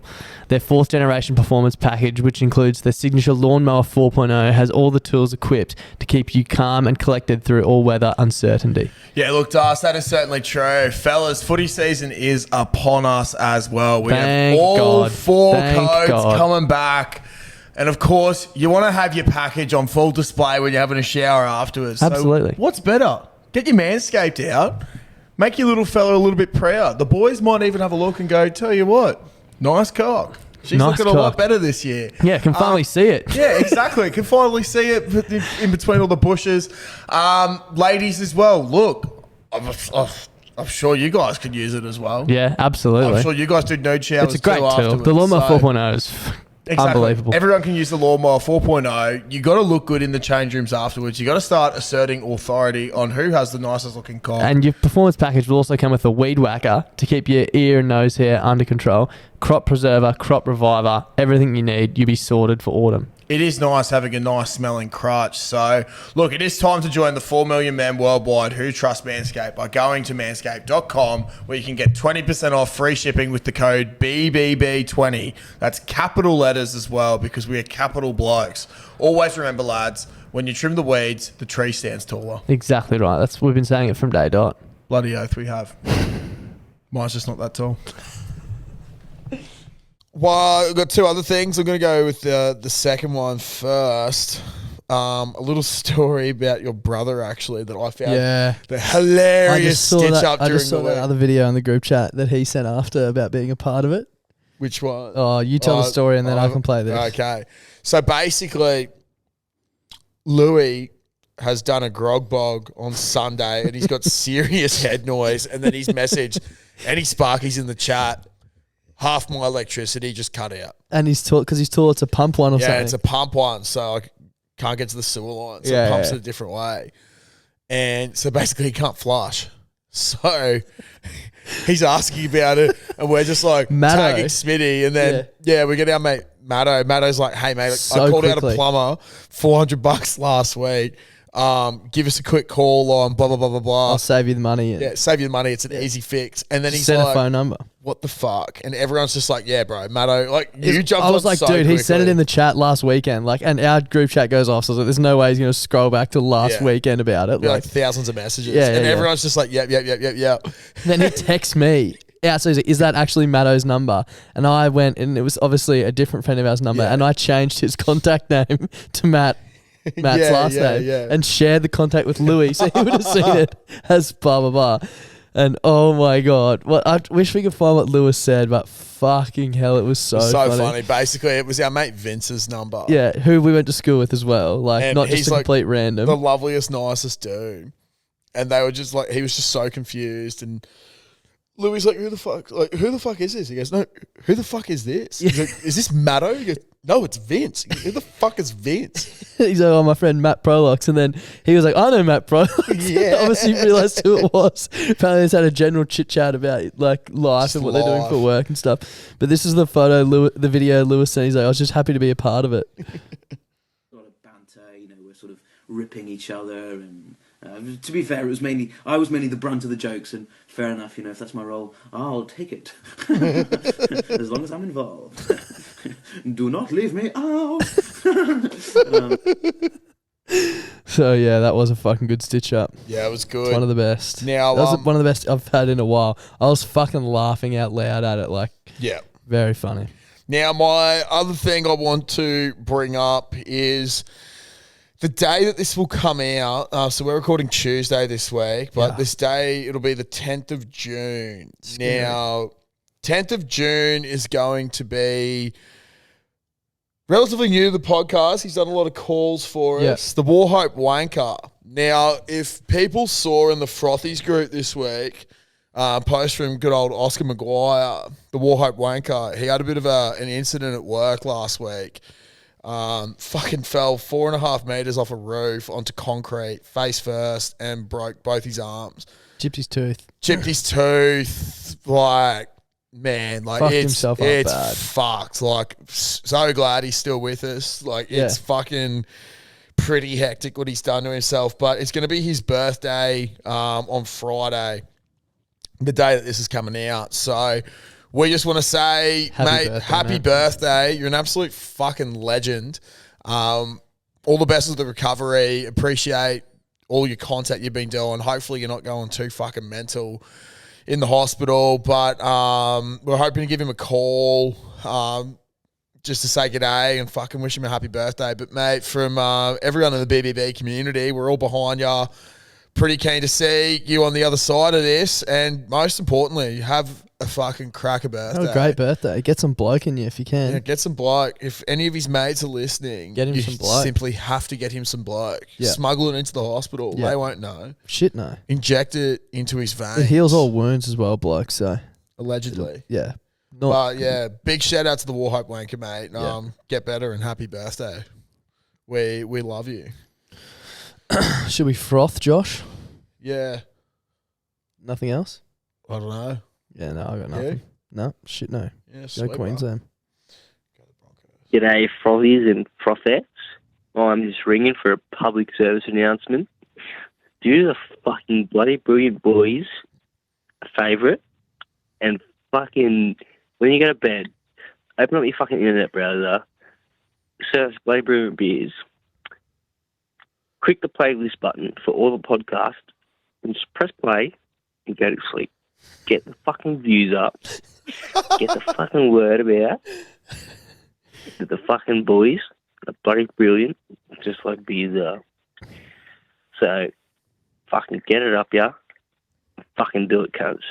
Their 4th generation performance package, which includes their signature Lawnmower 4.0, has all the tools equipped to keep you calm and collected through all weather uncertainty. Yeah, look, Das, that is certainly true. Fellas, footy season is upon us as well. We Thank have all God. 4 Thank codes God. coming back. And of course, you want to have your package on full display when you're having a shower afterwards. Absolutely. So what's better? Get your Manscaped out. Make your little fella a little bit proud. The boys might even have a look and go, tell you what, nice cock. She's Nice looking a lot cock. better this year. Yeah, can finally see it. Yeah, exactly. Can finally see it in between all the bushes. Ladies as well. Look, I'm sure you guys could use it as well. Yeah, absolutely. I'm sure you guys do nude showers It's a great too tool. afterwards. The Lawnmower So- 4.0 is Exactly. unbelievable. Everyone can use the Lawnmower 4.0. You got to look good in the change rooms afterwards. You got to start asserting authority on who has the nicest looking cock. And your performance package will also come with a weed whacker to keep your ear and nose hair under control, crop preserver, crop reviver, everything you need. You'll be sorted for autumn. It is nice having a nice smelling crotch. So, look, it is time to join the 4 million men worldwide who trust Manscaped by going to manscaped.com, where you can get 20% off free shipping with the code BBB20. That's capital letters as well, because we are capital blokes. Always remember, lads, when you trim the weeds, the tree stands taller. Exactly right. We've been saying it from day dot. Bloody oath we have. Mine's just not that tall. Well, I've got two other things. I'm going to go with the second one first. A little story about your brother, actually, that I found. Yeah. The hilarious stitch up I during just saw the that week. other video in the group chat that he sent after about being a part of it. Which one? Oh, you tell the story and then I can play this. Okay. So basically, Louis has done a grog bog on Sunday and he's got serious head noise, and then he's messaged any Sparkies in the chat, half my electricity just cut out. And he's taught, because he's taught to pump one or Yeah, something. it's a pump one, so I can't get to the sewer line. So Yeah, it pumps yeah. it a different way. And so basically he can't flush. So he's asking about it, and we're just like Matto. tagging Smitty, and then we get our mate Matto. Matto's like, hey mate, So I called out quickly. a plumber, $400 last week. Give us a quick call on blah blah blah blah blah. I'll save you the money. Yeah, save you the money. It's an easy fix. And then Just he's send like, a phone number. what the fuck? And everyone's just like, yeah, bro, Matto. Like, you jumped I was on like, so dude, he sent it quickly. in the chat last weekend. Like, and our group chat goes off. So I was like, there's no way he's going to scroll back to last Yeah. weekend about it. Be like Like, thousands of messages. Yeah, and yeah. everyone's just like, yep. then he texts me. Yeah, so he's like, is that actually Matto's number? And I went, and it was obviously a different friend of ours number, Yeah. and I changed his contact name to Matt's Yeah, last yeah, name, yeah. and shared the contact with Louis, so he would have seen it as blah blah blah. And oh my god, what I wish we could find what Louis said, but fucking hell, it was so funny. Basically, it was our mate Vince's number. Yeah, who we went to school with as well, like And not he's just a like complete random. The loveliest, nicest dude. And they were just like, he was just so confused. And Louis like, who the fuck is this? He goes, no, who the fuck is this? He's like, is this Matto? He goes, no, it's Vince. He goes, who the fuck is Vince? He's like, oh, my friend Matt Prolox. And then he was like, I know Matt Prolox. Yeah. Obviously realised who it was. Apparently they just had a general chit chat about like life Just and what they're doing for life. work and stuff. But this is the the video Lewis sent. He's like, I was just happy to be a part of it. Sort of banter, we're sort of ripping each other, and to be fair, I was mainly the brunt of the jokes, and fair enough, if that's my role, I'll take it. As long as I'm involved. Do not leave me out. So yeah, that was a fucking good stitch up. Yeah, it was good. It's one of the best. Now, that was one of the best I've had in a while. I was fucking laughing out loud at it, like Yeah. very funny. Now, my other thing I want to bring up is the day that this will come out. So we're recording Tuesday this week, but this day it'll be the 10th of June. Now, 10th of June is going to be relatively new to the podcast. He's done a lot of calls for us. The War Hope Wanker. Now, if people saw in the Frothies group this week, post from good old Oscar Maguire, the War Hope Wanker, he had a bit of an incident at work last week. Fucking fell 4.5 meters off a roof onto concrete, face first, and broke both his arms. Chipped his tooth. Like, man, like Fucked it's himself up it's bad. fucked. Like, so glad he's still with us. Like, it's fucking pretty hectic what he's done to himself. But it's going to be his birthday on Friday, the day that this is coming out. So we just want to say, happy birthday. You're an absolute fucking legend. All the best with the recovery. Appreciate all your contact you've been doing. Hopefully you're not going too fucking mental in the hospital, but we're hoping to give him a call. just to say g'day and fucking wish him a happy birthday. But, mate, from everyone in the BBB community, we're all behind you. Pretty keen to see you on the other side of this. And most importantly, have a fucking cracker birthday. Oh, great birthday. Get some bloke in you if you can. Yeah, get some bloke. If any of his mates are listening, get him some bloke. Simply have to get him some bloke. Yeah. Smuggle it into the hospital. Yeah. They won't know. Shit, no. Inject it into his veins. It heals all wounds as well, bloke, so. Allegedly. Yeah. But, yeah, big shout out to the War Hope Wanker, mate. Get better and happy birthday. We love you. Should we froth, Josh? Yeah. Nothing else? I don't know. Yeah, no, I got nothing. No, shit, no. Yeah, Go sweet, Queensland. G'day, frothies and frothettes. I'm just ringing for a public service announcement. Do the fucking bloody brilliant boys a favourite and fucking, when you go to bed, open up your fucking internet browser, search bloody brilliant beers, click the playlist button for all the podcasts, and just press play and go to sleep. Get the fucking views up. Get the fucking word about that the fucking boys are bloody brilliant, just like beers are. So, fucking get it up, yeah? Fucking do it, cunts.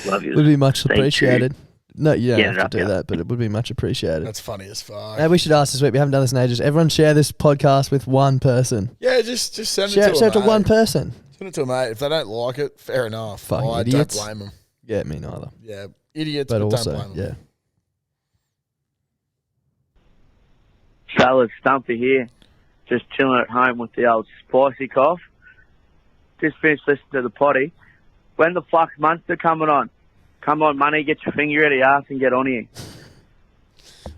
Love you. Would be much Stay appreciated. true. No, you don't Get have it to up, do yeah. that, but it would be much appreciated. That's funny as fuck. Maybe we should ask this week. We haven't done this in ages. Everyone share this podcast with one person. Yeah, just send Share it it to to one person. Send it to a mate. If they don't like it, fair enough. Fucking I idiots. don't blame them. Yeah, me neither. Yeah, idiots, But but also, don't blame them. yeah. Fellas, Stumpy here. Just chilling at home with the old spicy cough. Just finished listening to the potty. When the fuck's Munster coming on? Come on, money, get your finger out of your ass and get on here.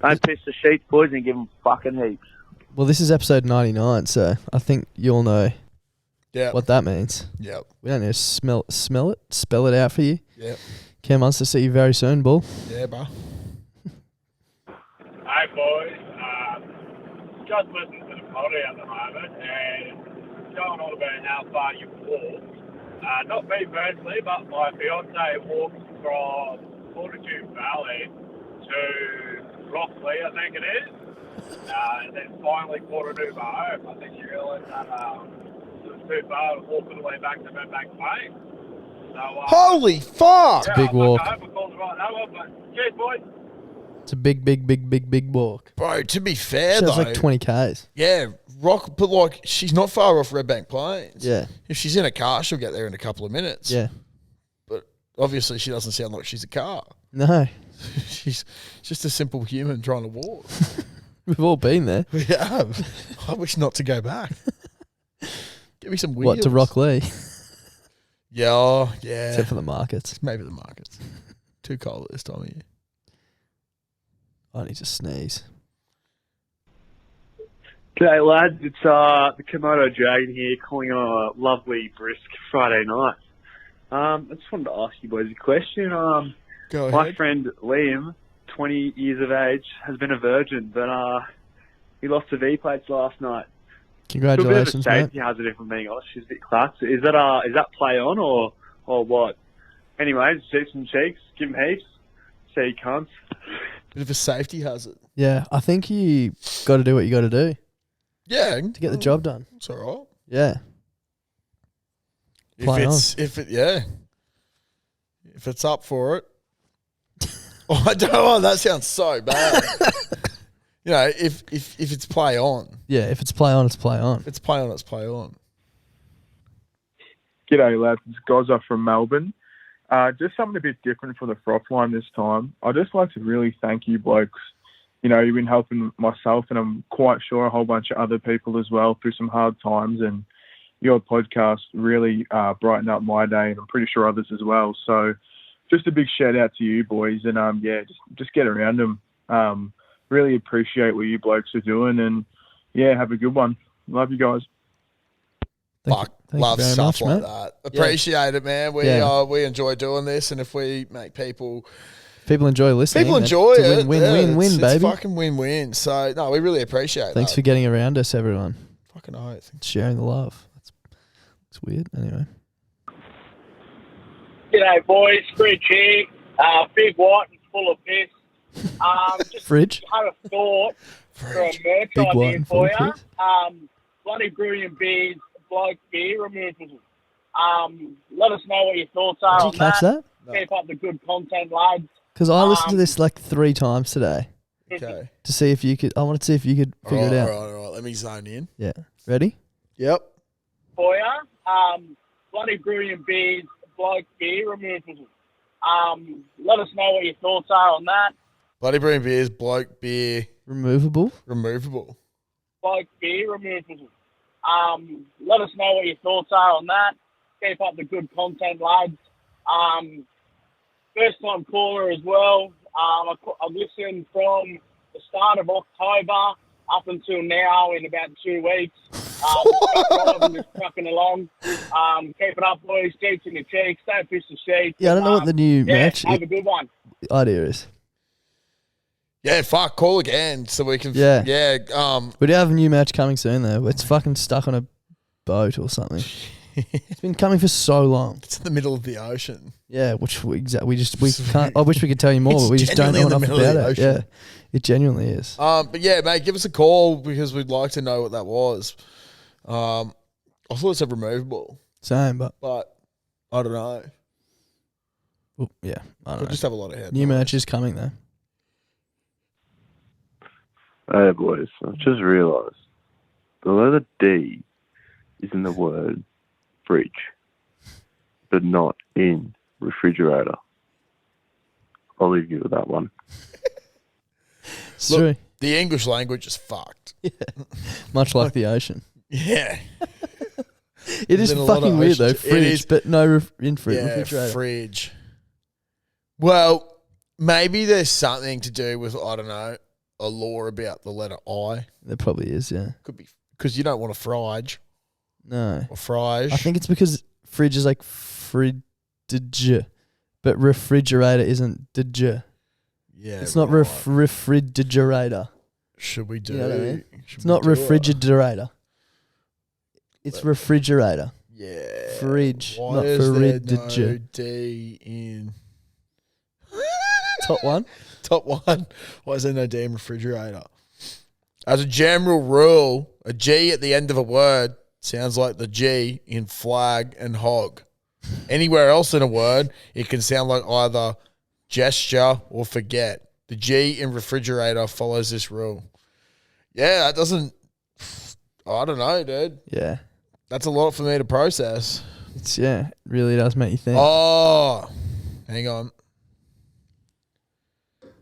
Don't piss the sheets, boys, and give them fucking heaps. Well, this is episode 99, so I think you'll know what that means. Yep. We don't need to smell it, spell it out for you. Yep. Cam wants to see you very soon, Bull. Yeah, bro. Hey boys, just listening to the potty at the moment and going on about how far you've walked. Not me personally, but my fiance walked from Fortitude Valley to Rockley, I think it is, and then finally Portanova home. I think she realised that it was too far to walk all the way back to Redbank Bay. So, Holy fuck! It's a big walk. I hope I called the right number, but cheers, boys. It's a big walk. Bro, to be fair, Sounds though. like 20 Ks. Yeah, but like, she's not far off Redbank Plains. Yeah. If she's in a car, she'll get there in a couple of minutes. Yeah. But obviously, she doesn't sound like she's a car. No. She's just a simple human trying to walk. We've all been there. We have. I wish not to go back. Give me some wheels. What, to Rockley? Yeah, yeah. Except for the markets. Maybe the markets. Too cold at this time of year. I need to sneeze. G'day lads, it's the Komodo Dragon here calling on a lovely brisk Friday night. I just wanted to ask you boys a question. Go My ahead. friend Liam, 20 years of age, has been a virgin, but he lost the V-plates last night. Congratulations, a bit of a safety mate. hazard, if I'm being honest. She's a bit class. Is that play on or what? Anyways, cheeks and cheeks, give him heaps. See you cunts. Bit of a safety hazard. Yeah, I think you got to do what you got to do Yeah. to get the job done. It's all right. Yeah. Play If it's up for it. Oh, I don't know. That sounds so bad. You know, if it's play on. Yeah, if it's play on, it's play on. If it's play on, it's play on. G'day lads, it's Gozza from Melbourne. Just something a bit different for the froth line this time. I'd just like to really thank you blokes. You know, you've been helping myself and I'm quite sure a whole bunch of other people as well through some hard times, and your podcast really brightened up my day and I'm pretty sure others as well. So just a big shout out to you boys and just get around them. Really appreciate what you blokes are doing and yeah, have a good one. Love you guys. Fuck, love very stuff much, like mate. that. Appreciate it, man. We enjoy doing this, and if we make people enjoy listening. people enjoy it's a it. Win, It's baby. fucking win-win. So no, we really appreciate Thanks that. for getting around us, everyone. Fucking oath. Sharing the love. It's weird. Anyway. G'day, boys. Fridge here. Big white and full of piss. Just Fridge. had a thought for a merch Big idea one for full, you. please. Bloody Brilliant Beers, Bloke Beer Removals. Let us know what your thoughts are Did you on catch that? Keep up the good content, lads. Because I listened to this like 3 times today. Okay. To see if you could. I wanted to see if you could figure it out. All right. Let me zone in. Yeah. Ready? Yep. For you. Bloody Brilliant Beers, Bloke Beer Removals. Let us know what your thoughts are on that. Bloody Brilliant Beers, bloke beer. Removable? Removable. Bloke Beer Removals. Let us know what your thoughts are on that. Keep up the good content, lads. First time caller as well. I've listened from the start of October up until now in about 2 weeks. Just trucking along. Keep it up, boys. Cheeks in your cheeks. Don't piss the sheets. Yeah, I don't know what the new match Have a good one. idea is. Yeah, fuck. Call again so we can. Yeah. Yeah. We do have a new match coming soon though. It's fucking stuck on a boat or something. It's been coming for so long. It's in the middle of the ocean. Yeah, which we can't. I wish we could tell you more, but we just don't know enough about it. Yeah, it genuinely is. But yeah, mate, give us a call because we'd like to know what that was. I thought it said removable. Same, but I don't know. Well, yeah, I don't We'll know. just have a lot of head. New merch is coming though. Hey boys, I've just realised the letter D is in the word fridge, but not in refrigerator. I'll leave you with that one. It's true. The English language is fucked. Yeah. Much like the ocean. Yeah. It is There's a lot of fucking weird though. oceans. It Fridge, is. but no refrigerator. Fridge. Well, maybe there's something to do with, I don't know, a law about the letter I. There probably is, yeah. Could be because you don't want a fridge. No. Or fridge. I think it's because fridge is like fridge, but refrigerator isn't dj. Yeah, it's not refrigerator. Should we do? You know what I mean? should It's we not do refrigerator. It's refrigerator. Yeah. Fridge, Why not is there fridge. no D in Top one? Top one. Why is there no D in refrigerator? As a general rule, a G at the end of a word sounds like the G in flag and hog. Anywhere else in a word, it can sound like either gesture or forget. The G in refrigerator follows this rule. Yeah, that doesn't... I don't know, dude. Yeah. That's a lot for me to process. It's, yeah, it really does make you think. Oh, hang on.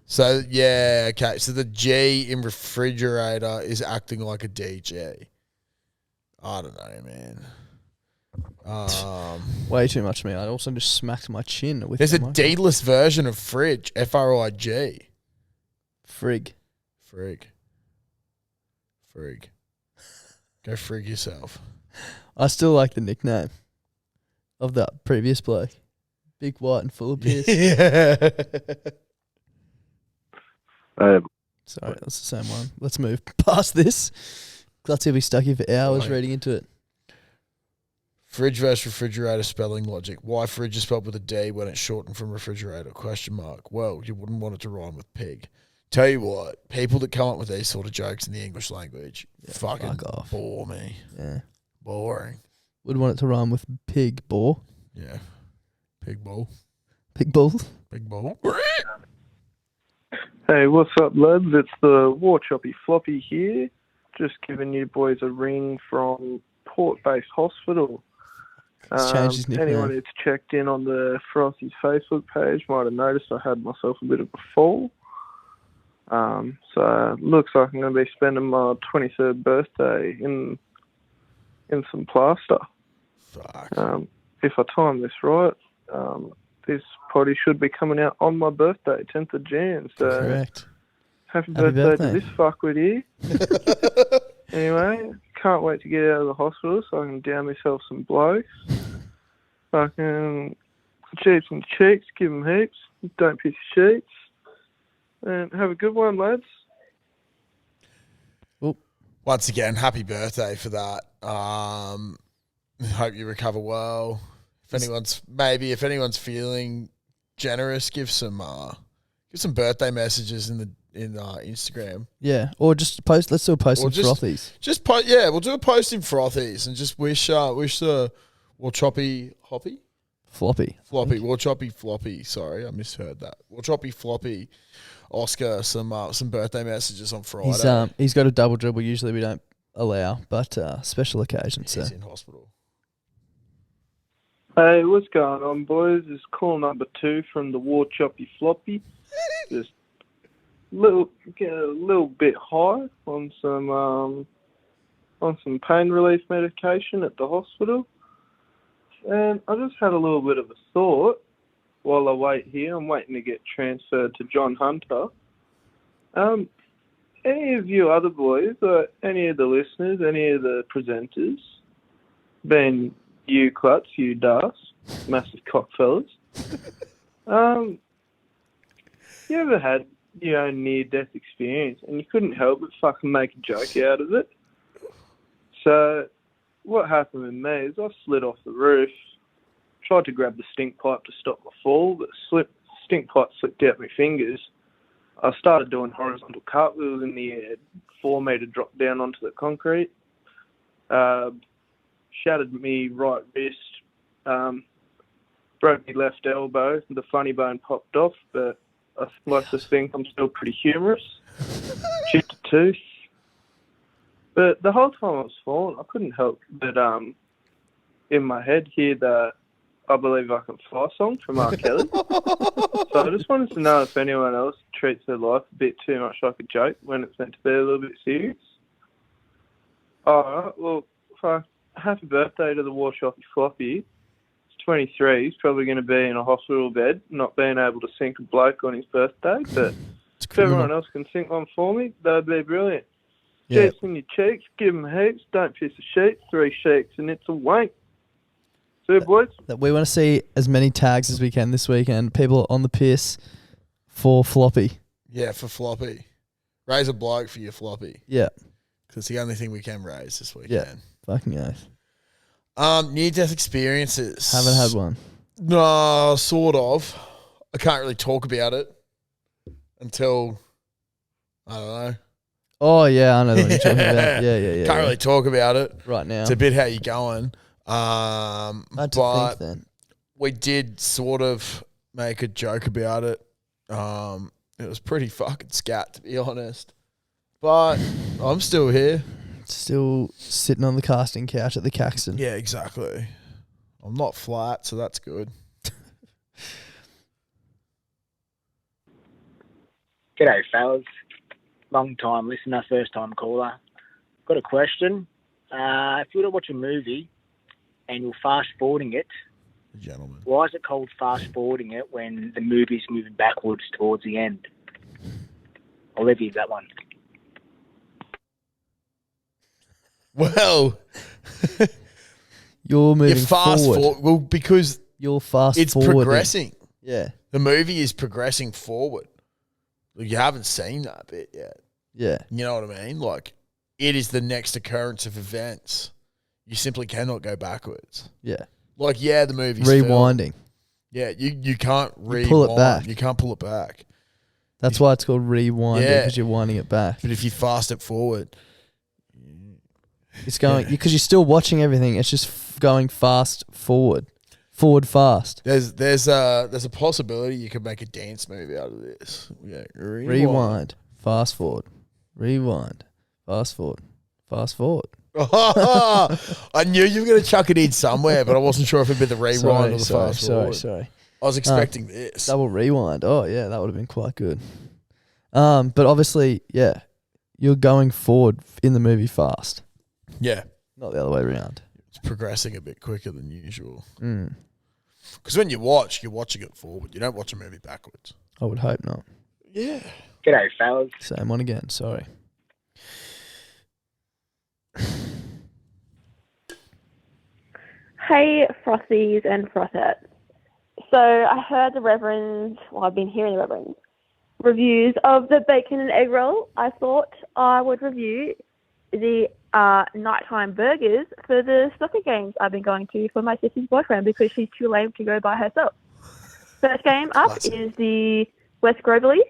So, yeah, okay. So the G in refrigerator is acting like a DJ. I don't know, man. Way too much for me. I also just smacked my chin with There's a the microphone. D-less version of fridge. F-R-I-G. Frig. Frig. Go frig yourself. I still like the nickname of that previous bloke. Big, white, and full of piss. Yeah. Sorry, that's the same one. Let's move past this. Let's see if we stuck here for hours Right. reading into it. Fridge versus refrigerator spelling logic. Why fridge is spelled with a D when it's shortened from refrigerator? Question mark. Well, you wouldn't want it to rhyme with pig. Tell you what, people that come up with these sort of jokes in the English language fucking fuck off. bore me. Yeah. Boring. Would want it to rhyme with pig, boar. Yeah. Pig ball. Pig bull. Big ball. Hey, what's up, lads? It's the War Choppy Floppy here. Just giving you boys a ring from Port Base Hospital. He's changed his nickname. Anyone who's checked in on the Frothy's Facebook page might have noticed I had myself a bit of a fall. So it looks like I'm going to be spending my 23rd birthday in some plaster. Fuck. If I time this right, this potty should be coming out on my birthday, 10th of Jan. So Correct. Happy Happy birthday birthday. to this fuckwit here. Anyway, can't wait to get out of the hospital so I can down myself some blokes. Fucking cheeks and cheeks, give them heaps. Don't piss your sheets. And have a good one, lads. Once again, happy birthday for that. Hope you recover well. If anyone's feeling generous, give some Give some birthday messages in Instagram. Yeah, or just post. Let's do a post Or on frothies. Just post. Yeah, we'll do a post in frothies and just wish the Choppy Hoppy Floppy. Choppy Floppy. Sorry, I misheard that. Choppy Floppy. Oscar some birthday messages on Friday. He's got a double dribble. Usually we don't allow, but special occasions. He's So in hospital. Hey, what's going on, boys? It's call number 2 from the War Choppy Floppy. Just get a little bit high on some pain relief medication at the hospital, and I just had a little bit of a thought while I wait here. I'm waiting to get transferred to John Hunter. Any of you other boys, or any of the listeners, any of the presenters, being you Klutz, you Das, massive cock fellas, you ever had your own near-death experience and you couldn't help but fucking make a joke out of it? So what happened with me is I slid off the roof, tried to grab the stink pipe to stop my fall, but the stink pipe slipped out my fingers. I started doing horizontal cartwheels in the air, 4 metre drop down onto the concrete, shattered me right wrist, broke my left elbow, the funny bone popped off, but I like to think I'm still pretty humorous. Chipped a tooth. But the whole time I was falling, I couldn't help but in my head hear the I Believe I Can Fly song from R. Kelly. So I just wanted to know if anyone else treats their life a bit too much like a joke when it's meant to be a little bit serious. Alright, well, happy birthday to the War Choppy Floppy. He's 23. He's probably going to be in a hospital bed, not being able to sink a bloke on his birthday. But if everyone else can sink one for me, that'd be brilliant. Yeah. Cheeks in your cheeks, give them heaps, don't piss a sheet, 3 shakes and it's a wank. See you, boys. That we want to see as many tags as we can this weekend. People on the piss for Floppy. Yeah, for Floppy. Raise a bloke for your Floppy. Yeah. Because it's the only thing we can raise this weekend. Yeah. Fucking oath. Near-death experiences. Haven't had one. No, sort of. I can't really talk about it until, I don't know. Oh, yeah, I know the one you're talking about. Yeah. Can't really talk about it. Right now. It's a bit how you're going. But then. We did sort of make a joke about it. It was pretty fucking scat, to be honest. But I'm still here. Still sitting on the casting couch at the Caxton. Yeah, exactly. I'm not flat, so that's good. G'day, fellas. Long time listener, first time caller. Got a question. If you were to watch a movie and you're fast forwarding it, gentlemen, why is it called fast forwarding it when the movie's moving backwards towards the end? I'll leave you that one. Well, you're moving forward. Well, because you're fast it's forwarding. progressing. Yeah. The movie is progressing forward. You haven't seen that bit yet. Yeah. You know what I mean? Like, it is the next occurrence of events. You simply cannot go backwards. Yeah. Like, yeah, the movie's rewinding. filmed. Yeah, you can't rewind. Pull it back. You can't pull it back. That's why it's called rewinding, Yeah. because you're winding it back. But if you fast it forward, It's going because you're still watching everything. It's just going fast forward fast. there's a possibility you could make a dance movie out of this. Yeah, Rewind, fast forward, rewind, fast forward, fast forward. I knew you were going to chuck it in somewhere, but I wasn't sure if it'd be the rewind or the fast forward. Sorry. I was expecting this. Double rewind. Oh yeah, that would have been quite good. But obviously, yeah, you're going forward in the movie fast. Yeah. Not the other way around. It's progressing a bit quicker than usual. Mm. Because when you watch, you're watching it forward. You don't watch a movie backwards. I would hope not. Yeah. G'day, fellas. Same one again. Sorry. Hey, Frothies and Frothettes. So I heard I've been hearing the Reverend's reviews of the bacon and egg roll. I thought I would review the nighttime burgers for the soccer games I've been going to for my sister's boyfriend because she's too lame to go by herself. First game up is the West Groverley,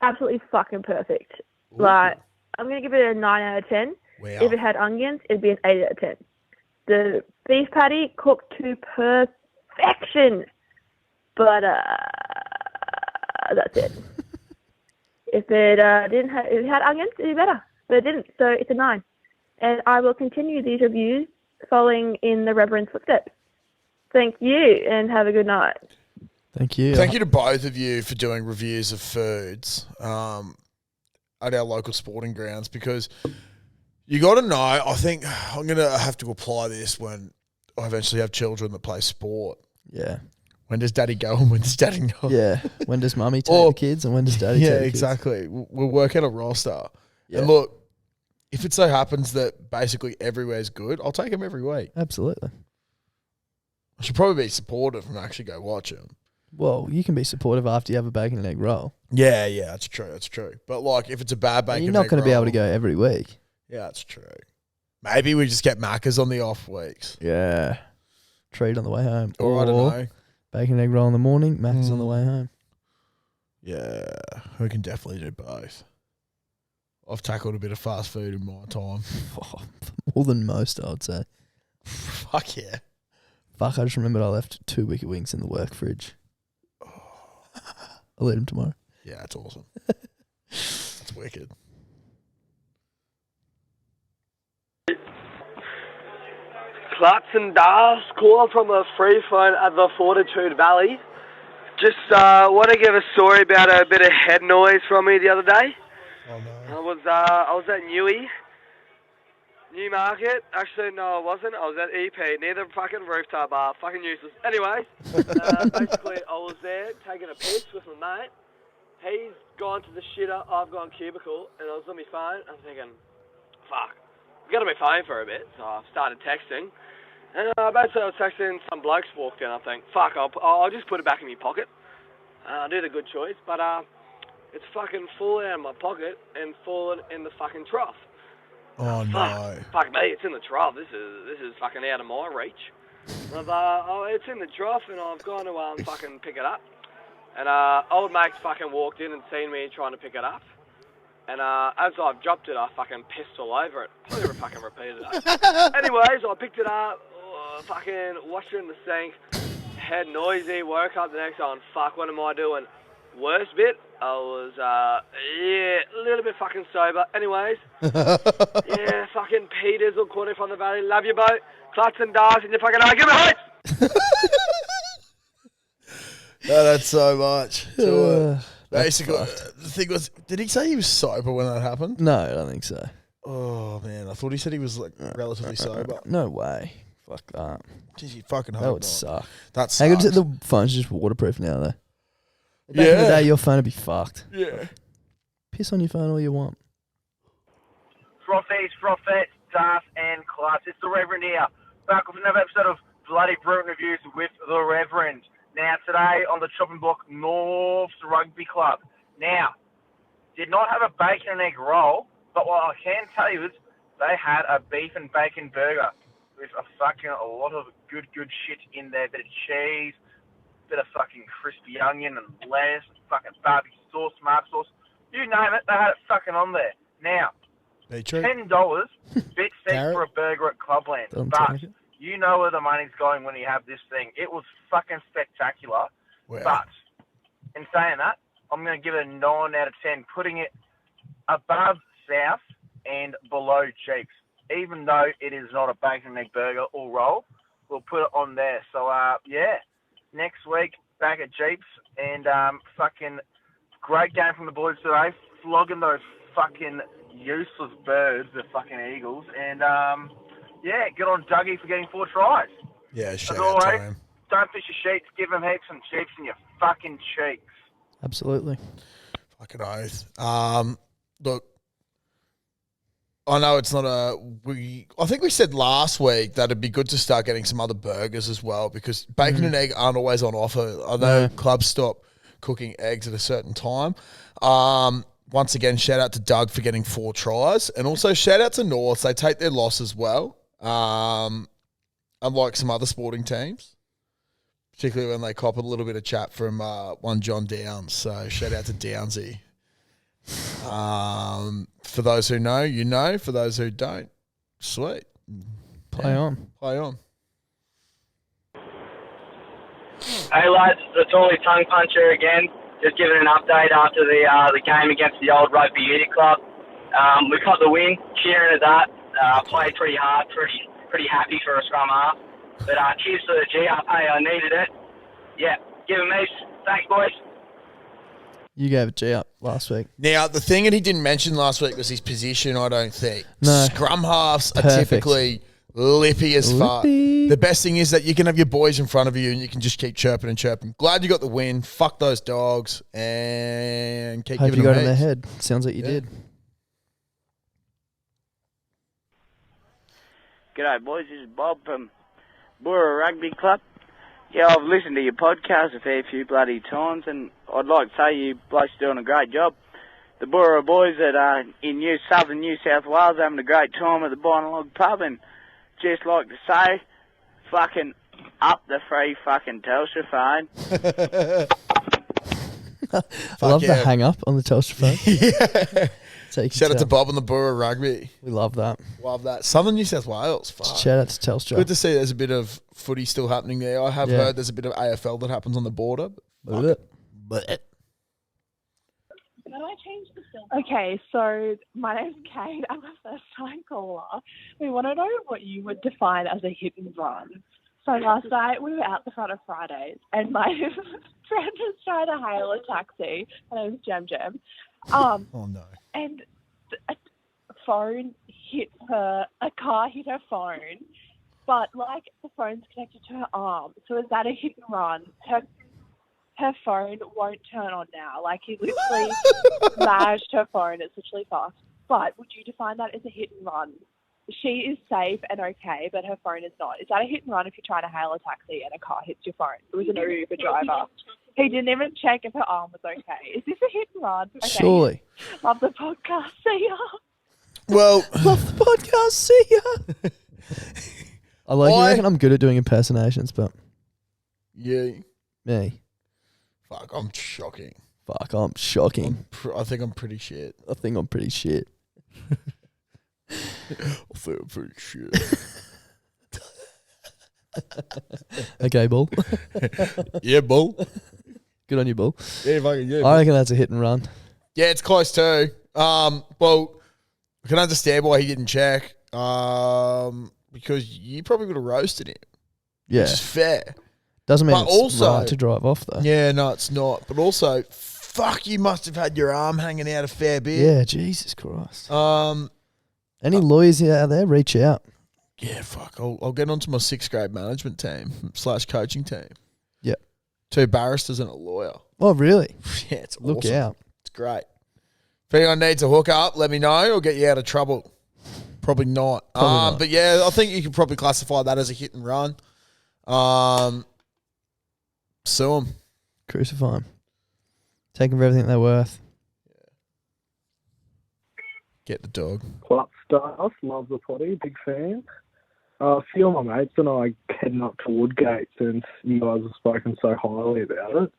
absolutely fucking perfect. Like, I'm going to give it a 9 out of 10. Wow. If it had onions, it'd be an 8 out of 10. The beef patty cooked to perfection. But that's it. If it if it had onions, it'd be better. But it didn't, so it's a 9. And I will continue these reviews following in the Reverend's footsteps. Thank you, and have a good night. Thank you. Thank you to both of you for doing reviews of foods at our local sporting grounds, because you got to know, I think I'm going to have to apply this when I eventually have children that play sport. Yeah. When does daddy go and when does daddy not? Yeah. When does mummy take the kids and when does daddy take the kids? Yeah, exactly. We'll work out a roster. Yeah. And look, if it so happens that basically everywhere's good, I'll take them every week. Absolutely. I should probably be supportive and actually go watch them. Well, you can be supportive after you have a bacon and egg roll. Yeah, that's true. That's true. But like, if it's a bad bacon, You're not going to be able to roll- go every week. Yeah, that's true. Maybe we just get Macca's on the off weeks. Yeah. Treat on the way home. Or I don't know. Bacon and egg roll in the morning, Macca's on the way home. Yeah, we can definitely do both. I've tackled a bit of fast food in my time. More than most, I would say. Fuck yeah. Fuck, I just remembered I left 2 wicked wings in the work fridge. I'll eat them tomorrow. Yeah, that's awesome. That's wicked. Clutz and Dars, calling from a free phone at the Fortitude Valley. Just want to give a story about a bit of head noise from me the other day. Oh no. I was at Newmarket. Actually, no, I wasn't. I was at EP, near the fucking rooftop bar. Fucking useless. Anyway, basically, I was there taking a piss with my mate. He's gone to the shitter, I've gone cubicle, and I was on my phone. I'm thinking, fuck, I've got on my phone for a bit, so I've started texting. And basically, I was texting, some blokes walked in. I think, fuck, I'll just put it back in my pocket. I'll do the good choice, but it's fucking fallen out of my pocket and fallen in the fucking trough. Oh no. Fuck me, it's in the trough. This is fucking out of my reach. And it's in the trough, and I've gone to fucking pick it up. And old mate's fucking walked in and seen me trying to pick it up. And as I've dropped it, I fucking pissed all over it. Probably never fucking repeated it. Anyways, I picked it up, fucking washed it in the sink, head noisy, woke up the next day and fuck, what am I doing? Worst bit, I was, a little bit fucking sober. Anyways, yeah, fucking Peters will call it from the valley. Love you, boat. Clutch and Dars in your fucking argument. No, that's so much. Basically, fucked. the thing was, did he say he was sober when that happened? No, I don't think so. Oh man, I thought he said he was like relatively sober. No way. Fuck that. Jeez, you fucking hope That would not. suck. That How good is sucks. it the phone's just waterproof now, though? Back in the day, your phone would be fucked. Yeah. Piss on your phone all you want. Frothies, Frothettes, Darth and Clutch. It's the Reverend here. Back with another episode of Bloody Brewing Reviews with the Reverend. Now, today on the chopping block, North's Rugby Club. Now, did not have a bacon and egg roll, but what I can tell you is they had a beef and bacon burger with a lot of good shit in there. Bit of cheese, bit of fucking crispy onion and lettuce, fucking barbecue sauce, tomato sauce. You name it, they had it fucking on there. Now, $10, bit steep for a burger at Clubland. But you know where the money's going when you have this thing. It was fucking spectacular. Wow. But in saying that, I'm going to give it a 9 out of 10, putting it above South and below Jeeps. Even though it is not a bacon and egg burger or roll, we'll put it on there. So, yeah, next week, back at Jeeps, and fucking great game from the boys today, flogging those fucking useless birds, the fucking Eagles, and, yeah, good on Dougie for getting 4 tries. Yeah, shout As out always, to him. don't fish your sheets, give them heaps and cheeks in your fucking cheeks. Absolutely. Fucking oath. Look, I know it's not I think we said last week that it'd be good to start getting some other burgers as well, because bacon and egg aren't always on offer. I know clubs stop cooking eggs at a certain time. Once again, shout out to Doug for getting 4 tries, and also shout out to North. They take their loss as well, unlike some other sporting teams. particularly when they cop a little bit of chat from one John Downs. So shout out to Downsy. For those who know, you know. For those who don't, sweet. Play on. Play on. Hey lads, it's Ollie Tongue Puncher again. Just giving an update after the game against the old Rugby Union Club. We got the win, cheering at that. Played pretty hard, pretty happy for a scrum half. But cheers to the G up. Hey, I needed it. Yeah, give him these. Thanks, boys. You gave it G up last week. Now, the thing that he didn't mention last week was his position, I don't think. No. Scrum halves are Perfect. typically lippy as fuck. Lippy. The best thing is that you can have your boys in front of you and you can just keep chirping and chirping. Glad you got the win. Fuck those dogs and keep Hope giving you got them in their heads. head. Sounds like you did. G'day boys, this is Bob from Bora Rugby Club. Yeah, I've listened to your podcast a fair few bloody times and I'd like to say you blokes are doing a great job. The Bora boys that are in southern New South Wales having a great time at the Binalog pub and just like to say, fucking up the free fucking Telstra phone. I love yeah. the hang up on the Telstra phone. Yeah. So you can Shout out to tell. Bob and the Borough Rugby. We love that. Love that. Southern New South Wales. Fuck. Shout out to Telstra. Good to see there's a bit of footy still happening there. I have Yeah. heard there's a bit of AFL that happens on the border. But Okay, so my name's Kate. I'm a first-time caller. We want to know what you would define as a hit and run. So last night we were out the front of Fridays, and my friend was trying to hail a taxi. Her name's Jem Jem. Oh no! And a phone hit her. A car hit her phone, but like the phone's connected to her arm. So is that a hit and run? Her phone won't turn on now. Like, he literally smashed her phone. It's literally fast. But would you define that as a hit and run? She is safe and okay, but her phone is not. Is that a hit and run if you're trying to hail a taxi and a car hits your phone? It was an Uber driver. He didn't even check if her arm was okay. Is this a hit and run? Okay. Surely. Love the podcast. See ya. Well, love the podcast. See ya. I like you reckon I'm good at doing impersonations, but Yeah. me. Fuck, I'm shocking. Fuck, I'm shocking. I think I'm pretty shit. I think I'm pretty shit. I think I'm pretty shit. Okay, Bull. Yeah, Bull. Good on you, Bull. Yeah, fucking yeah. I reckon that's a hit and run. Yeah, it's close too. Well, I can understand why he didn't check. Because you probably would have roasted him. Yeah. Which is fair. Doesn't mean But it's also- right to drive off, though. Yeah, no, it's not. But also, fuck, you must have had your arm hanging out a fair bit. Yeah, Jesus Christ. Um, Any lawyers out there, reach out. yeah, fuck. I'll get onto my 6th grade management team / coaching team. Yep. 2 barristers and a lawyer. Oh, really? Yeah, it's Look awesome. out. It's great. If anyone needs a hookup, let me know. I'll get you out of trouble. Probably not. Probably not. But yeah, I think you could probably classify that as a hit and run. Sue them. Crucify them. Take them for everything they're worth. Get the dog. Club stuff, love the potty, big fan. A few of my mates and I heading up to Woodgate since you guys have spoken so highly about it.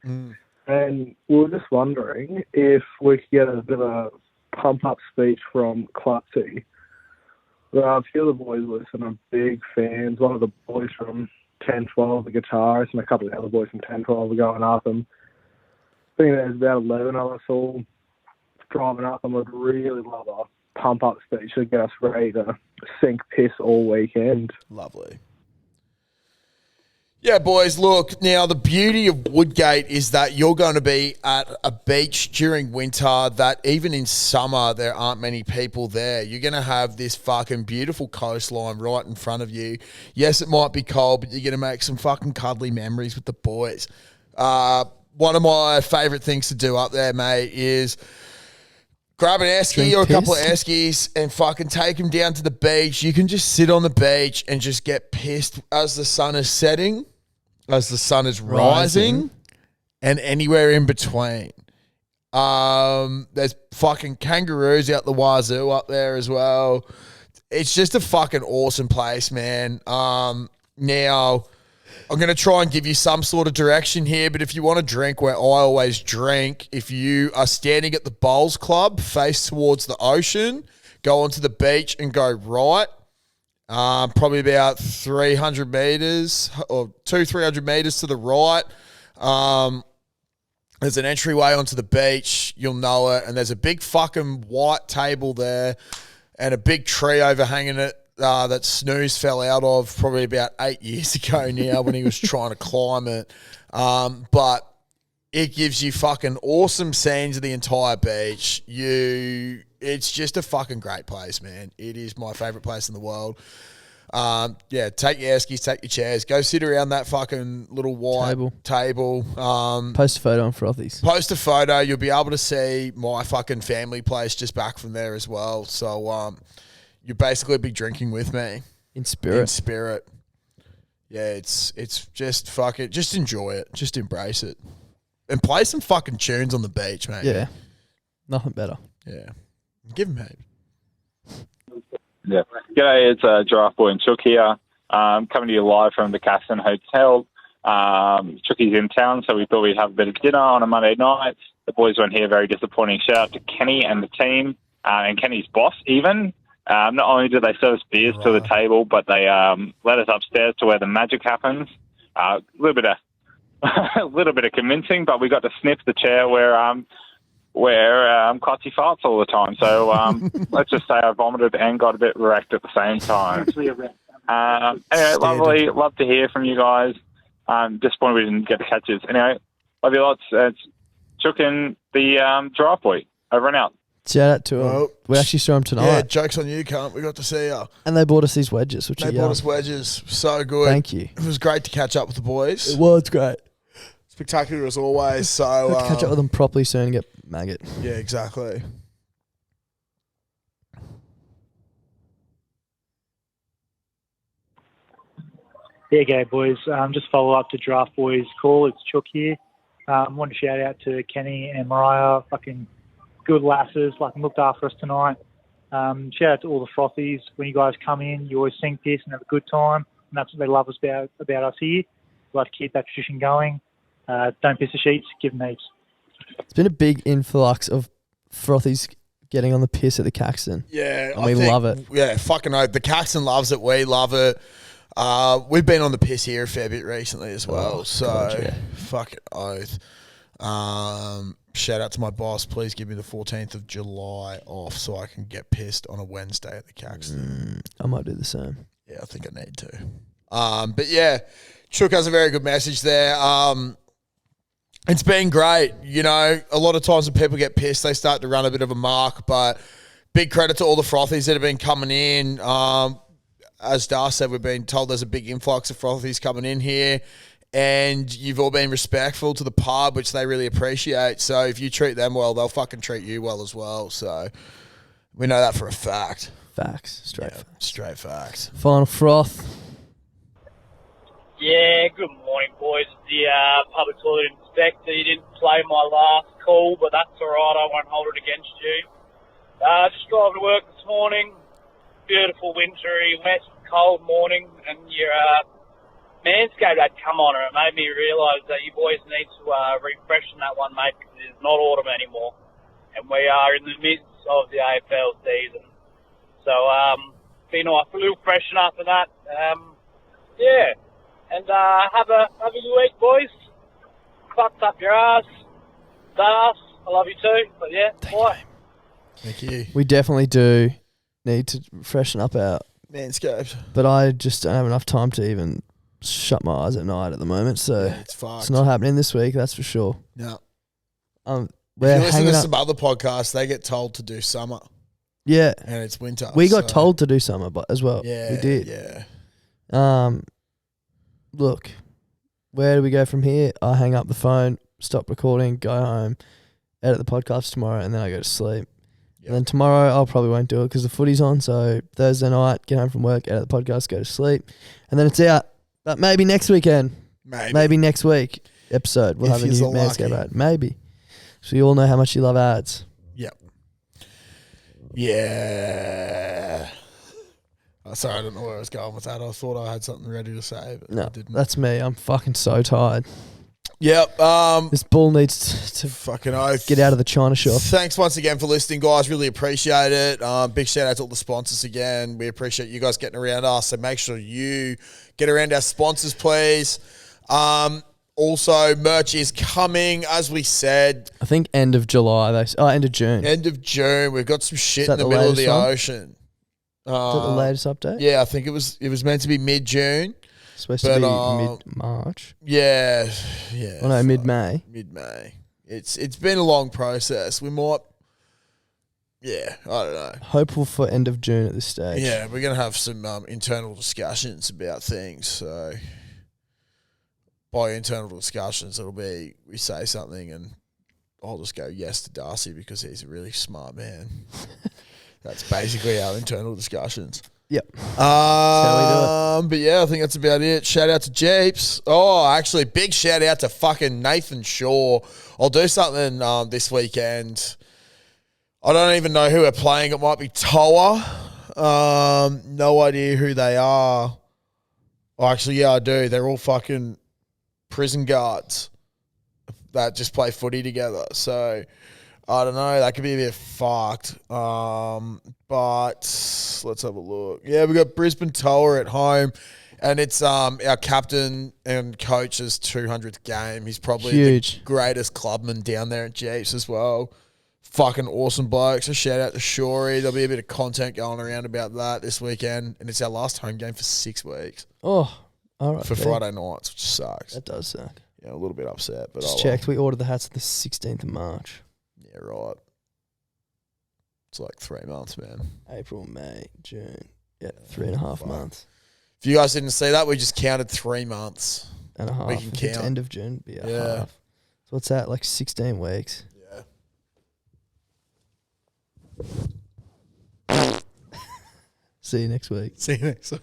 And we were just wondering if we could get a bit of a pump-up speech from Clutzy. A few of the boys listen are big fans. One of the boys from 10-12, the guitarist, and a couple of the other boys from 10-12 are going up. And I think there's about 11 of us all driving up, and would really love a pump-up speech to get us ready to sink piss all weekend. Lovely. Yeah, boys, look, now the beauty of Woodgate is that you're going to be at a beach during winter that even in summer there aren't many people there. You're going to have this fucking beautiful coastline right in front of you. Yes, it might be cold, but you're going to make some fucking cuddly memories with the boys. One of my favourite things to do up there, mate, is grab an esky Drink or a couple of piss. eskies and fucking take them down to the beach. You can just sit on the beach and just get pissed as the sun is setting, as the sun is rising, and anywhere in between. There's fucking kangaroos out the wazoo up there as well. It's just a fucking awesome place, man. Now, I'm going to try and give you some sort of direction here, but if you want to drink where I always drink, if you are standing at the Bowls Club, face towards the ocean, go onto the beach and go right, probably about 300 metres or 300 metres to the right. There's an entryway onto the beach. You'll know it. And there's a big fucking white table there and a big tree overhanging it. That Snooze fell out of probably about 8 years ago now when he was trying to climb it. But it gives you fucking awesome scenes of the entire beach. It's just a fucking great place, man. It is my favourite place in the world. Take your eskies, take your chairs, go sit around that fucking little white table. Post a photo on Frothies. Post a photo. You'll be able to see my fucking family place just back from there as well. So, you'll basically be drinking with me. In spirit. In spirit. Yeah, it's just fuck it. Just enjoy it. Just embrace it. And play some fucking tunes on the beach, mate. Yeah. Nothing better. Yeah. Give him heat. Yeah. G'day, it's Giraffe Boy and Chook here. Coming to you live from the Caxton Hotel. Chooky's in town, so we thought we'd have a bit of dinner on a Monday night. The boys weren't here, very disappointing. Shout out to Kenny and the team, and Kenny's boss even. Not only did they serve us beers to the table, but they led us upstairs to where the magic happens. A little bit of convincing, but we got to sniff the chair where Clutchy farts all the time. So let's just say I vomited and got a bit wrecked at the same time. Anyway, love to hear from you guys. Disappointed we didn't get to catch it. Anyway, love you lots. It's Chook and the Giraffe Boy. Over and out. Shout out to them. We actually saw them tonight. Yeah, joke's on you, cunt. We got to see you. And they bought us these wedges, which They bought us wedges. So good. Thank you. It was great to catch up with the boys. It was great. Spectacular as always. So Got to catch up with them properly soon and get maggot. Yeah, exactly. Yeah, g'day boys. Just follow up to Draft Boys call. It's Chook here. Want to shout out to Kenny and Mariah. Fucking good lasses. Looked after us tonight. Shout out to all the frothies. When you guys come in, you always sing piss and have a good time. And that's what they love about us here. We'd like to keep that tradition going. Don't piss the sheets. Give them heaps. It's been a big influx of frothies getting on the piss at the Caxton. Yeah. And we love it. Yeah, fucking oath. The Caxton loves it. We love it. We've been on the piss here a fair bit recently as well. Fucking oath. Shout out to my boss. Please give me the 14th of July off so I can get pissed on a Wednesday at the Caxton. I might do the same. Yeah, I think I need to. But yeah, Chook has a very good message there. It's been great. You know, a lot of times when people get pissed, they start to run a bit of a mark, but big credit to all the frothies that have been coming in. As Dar said, we've been told there's a big influx of frothies coming in here, and you've all been respectful to the pub, which they really appreciate. So if you treat them well, they'll fucking treat you well as well. So we know that for a fact. Facts. Straight facts. Final froth. Yeah, good morning, boys. The public toilet inspector, you didn't play my last call, but that's all right. I won't hold it against you. Just driving to work this morning. Beautiful, wintry, wet, cold morning, and your Manscaped had come on, and it made me realise that you boys need to refreshen that one, mate, because it is not autumn anymore, and we are in the midst of the AFL season. So, be nice, a little freshen up and that. Yeah, and have a good week, boys. Fucked up your ass. I love you too, but yeah, bye. Thank you. We definitely do need to freshen up our Manscaped. But I just don't have enough time to even shut my eyes at night at the moment, so it's fucked. It's not happening this week, that's for sure. No. We're If you listen hanging to up. some other podcasts, they get told to do summer. Yeah. And it's winter. We got told to do summer but as well. Yeah, we did. yeah. Look, where do we go from here? I hang up the phone, stop recording, go home, edit the podcast tomorrow, and then I go to sleep. And then tomorrow I probably won't do it because the footy's on. So Thursday night, get home from work, edit the podcast, go to sleep, and then it's out. But maybe next weekend, maybe next week episode we'll If have a new you're Manscaped lucky. ad. Maybe. So you all know how much you love ads. Yep. Yeah. Sorry, I don't know where I was going with that. I thought I had something ready to say, but I No, didn't. that's me. I'm fucking so tired. Yep. This ball needs to fucking oath. get out of the China shop. Thanks once again for listening, guys. Really appreciate it. Big shout out to all the sponsors again. We appreciate you guys getting around us. So make sure you get around our sponsors, please. Also, merch is coming, as we said. I think end of July. End of June. End of June. We've got some shit Is in that the the middle of the latest one? ocean. Is that the latest update? Yeah, I think it was meant to be mid-June. Supposed to be mid-March. Yeah. Oh no, mid-May. Mid-May. It's been a long process. We might. Yeah, I don't know. Hopeful for end of June at this stage. Yeah, we're gonna have some internal discussions about things. So by internal discussions, it'll be we say something and I'll just go yes to Darcy because he's a really smart man. That's basically our internal discussions. Yep. But yeah, I think that's about it. Shout out to Jeeps. Oh, actually, big shout out to fucking Nathan Shaw. I'll do something this weekend. I don't even know who we're playing. It might be Toa. No idea who they are. Oh, actually, yeah, I do. They're all fucking prison guards that just play footy together. So I don't know. That could be a bit fucked. But let's have a look. Yeah, we got Brisbane Toa at home, and it's our captain and coach's 200th game. He's probably Huge. the greatest clubman down there at Jeeps as well. Fucking awesome bloke. So shout out to Shorey. There'll be a bit of content going around about that this weekend, and it's our last home game for 6 weeks. Oh, all right. For Friday nights, which sucks. That does suck. Yeah, a little bit upset, but Just checked. We ordered the hats on the 16th of March. Yeah, right. It's like 3 months, man. April, May, June. Yeah, 3.5 months. If you guys didn't see that, we just counted 3 months. And a half. We can If it's count. end of June. Be a Yeah. half. So what's that? Like 16 weeks. Yeah. See you next week. See you next week.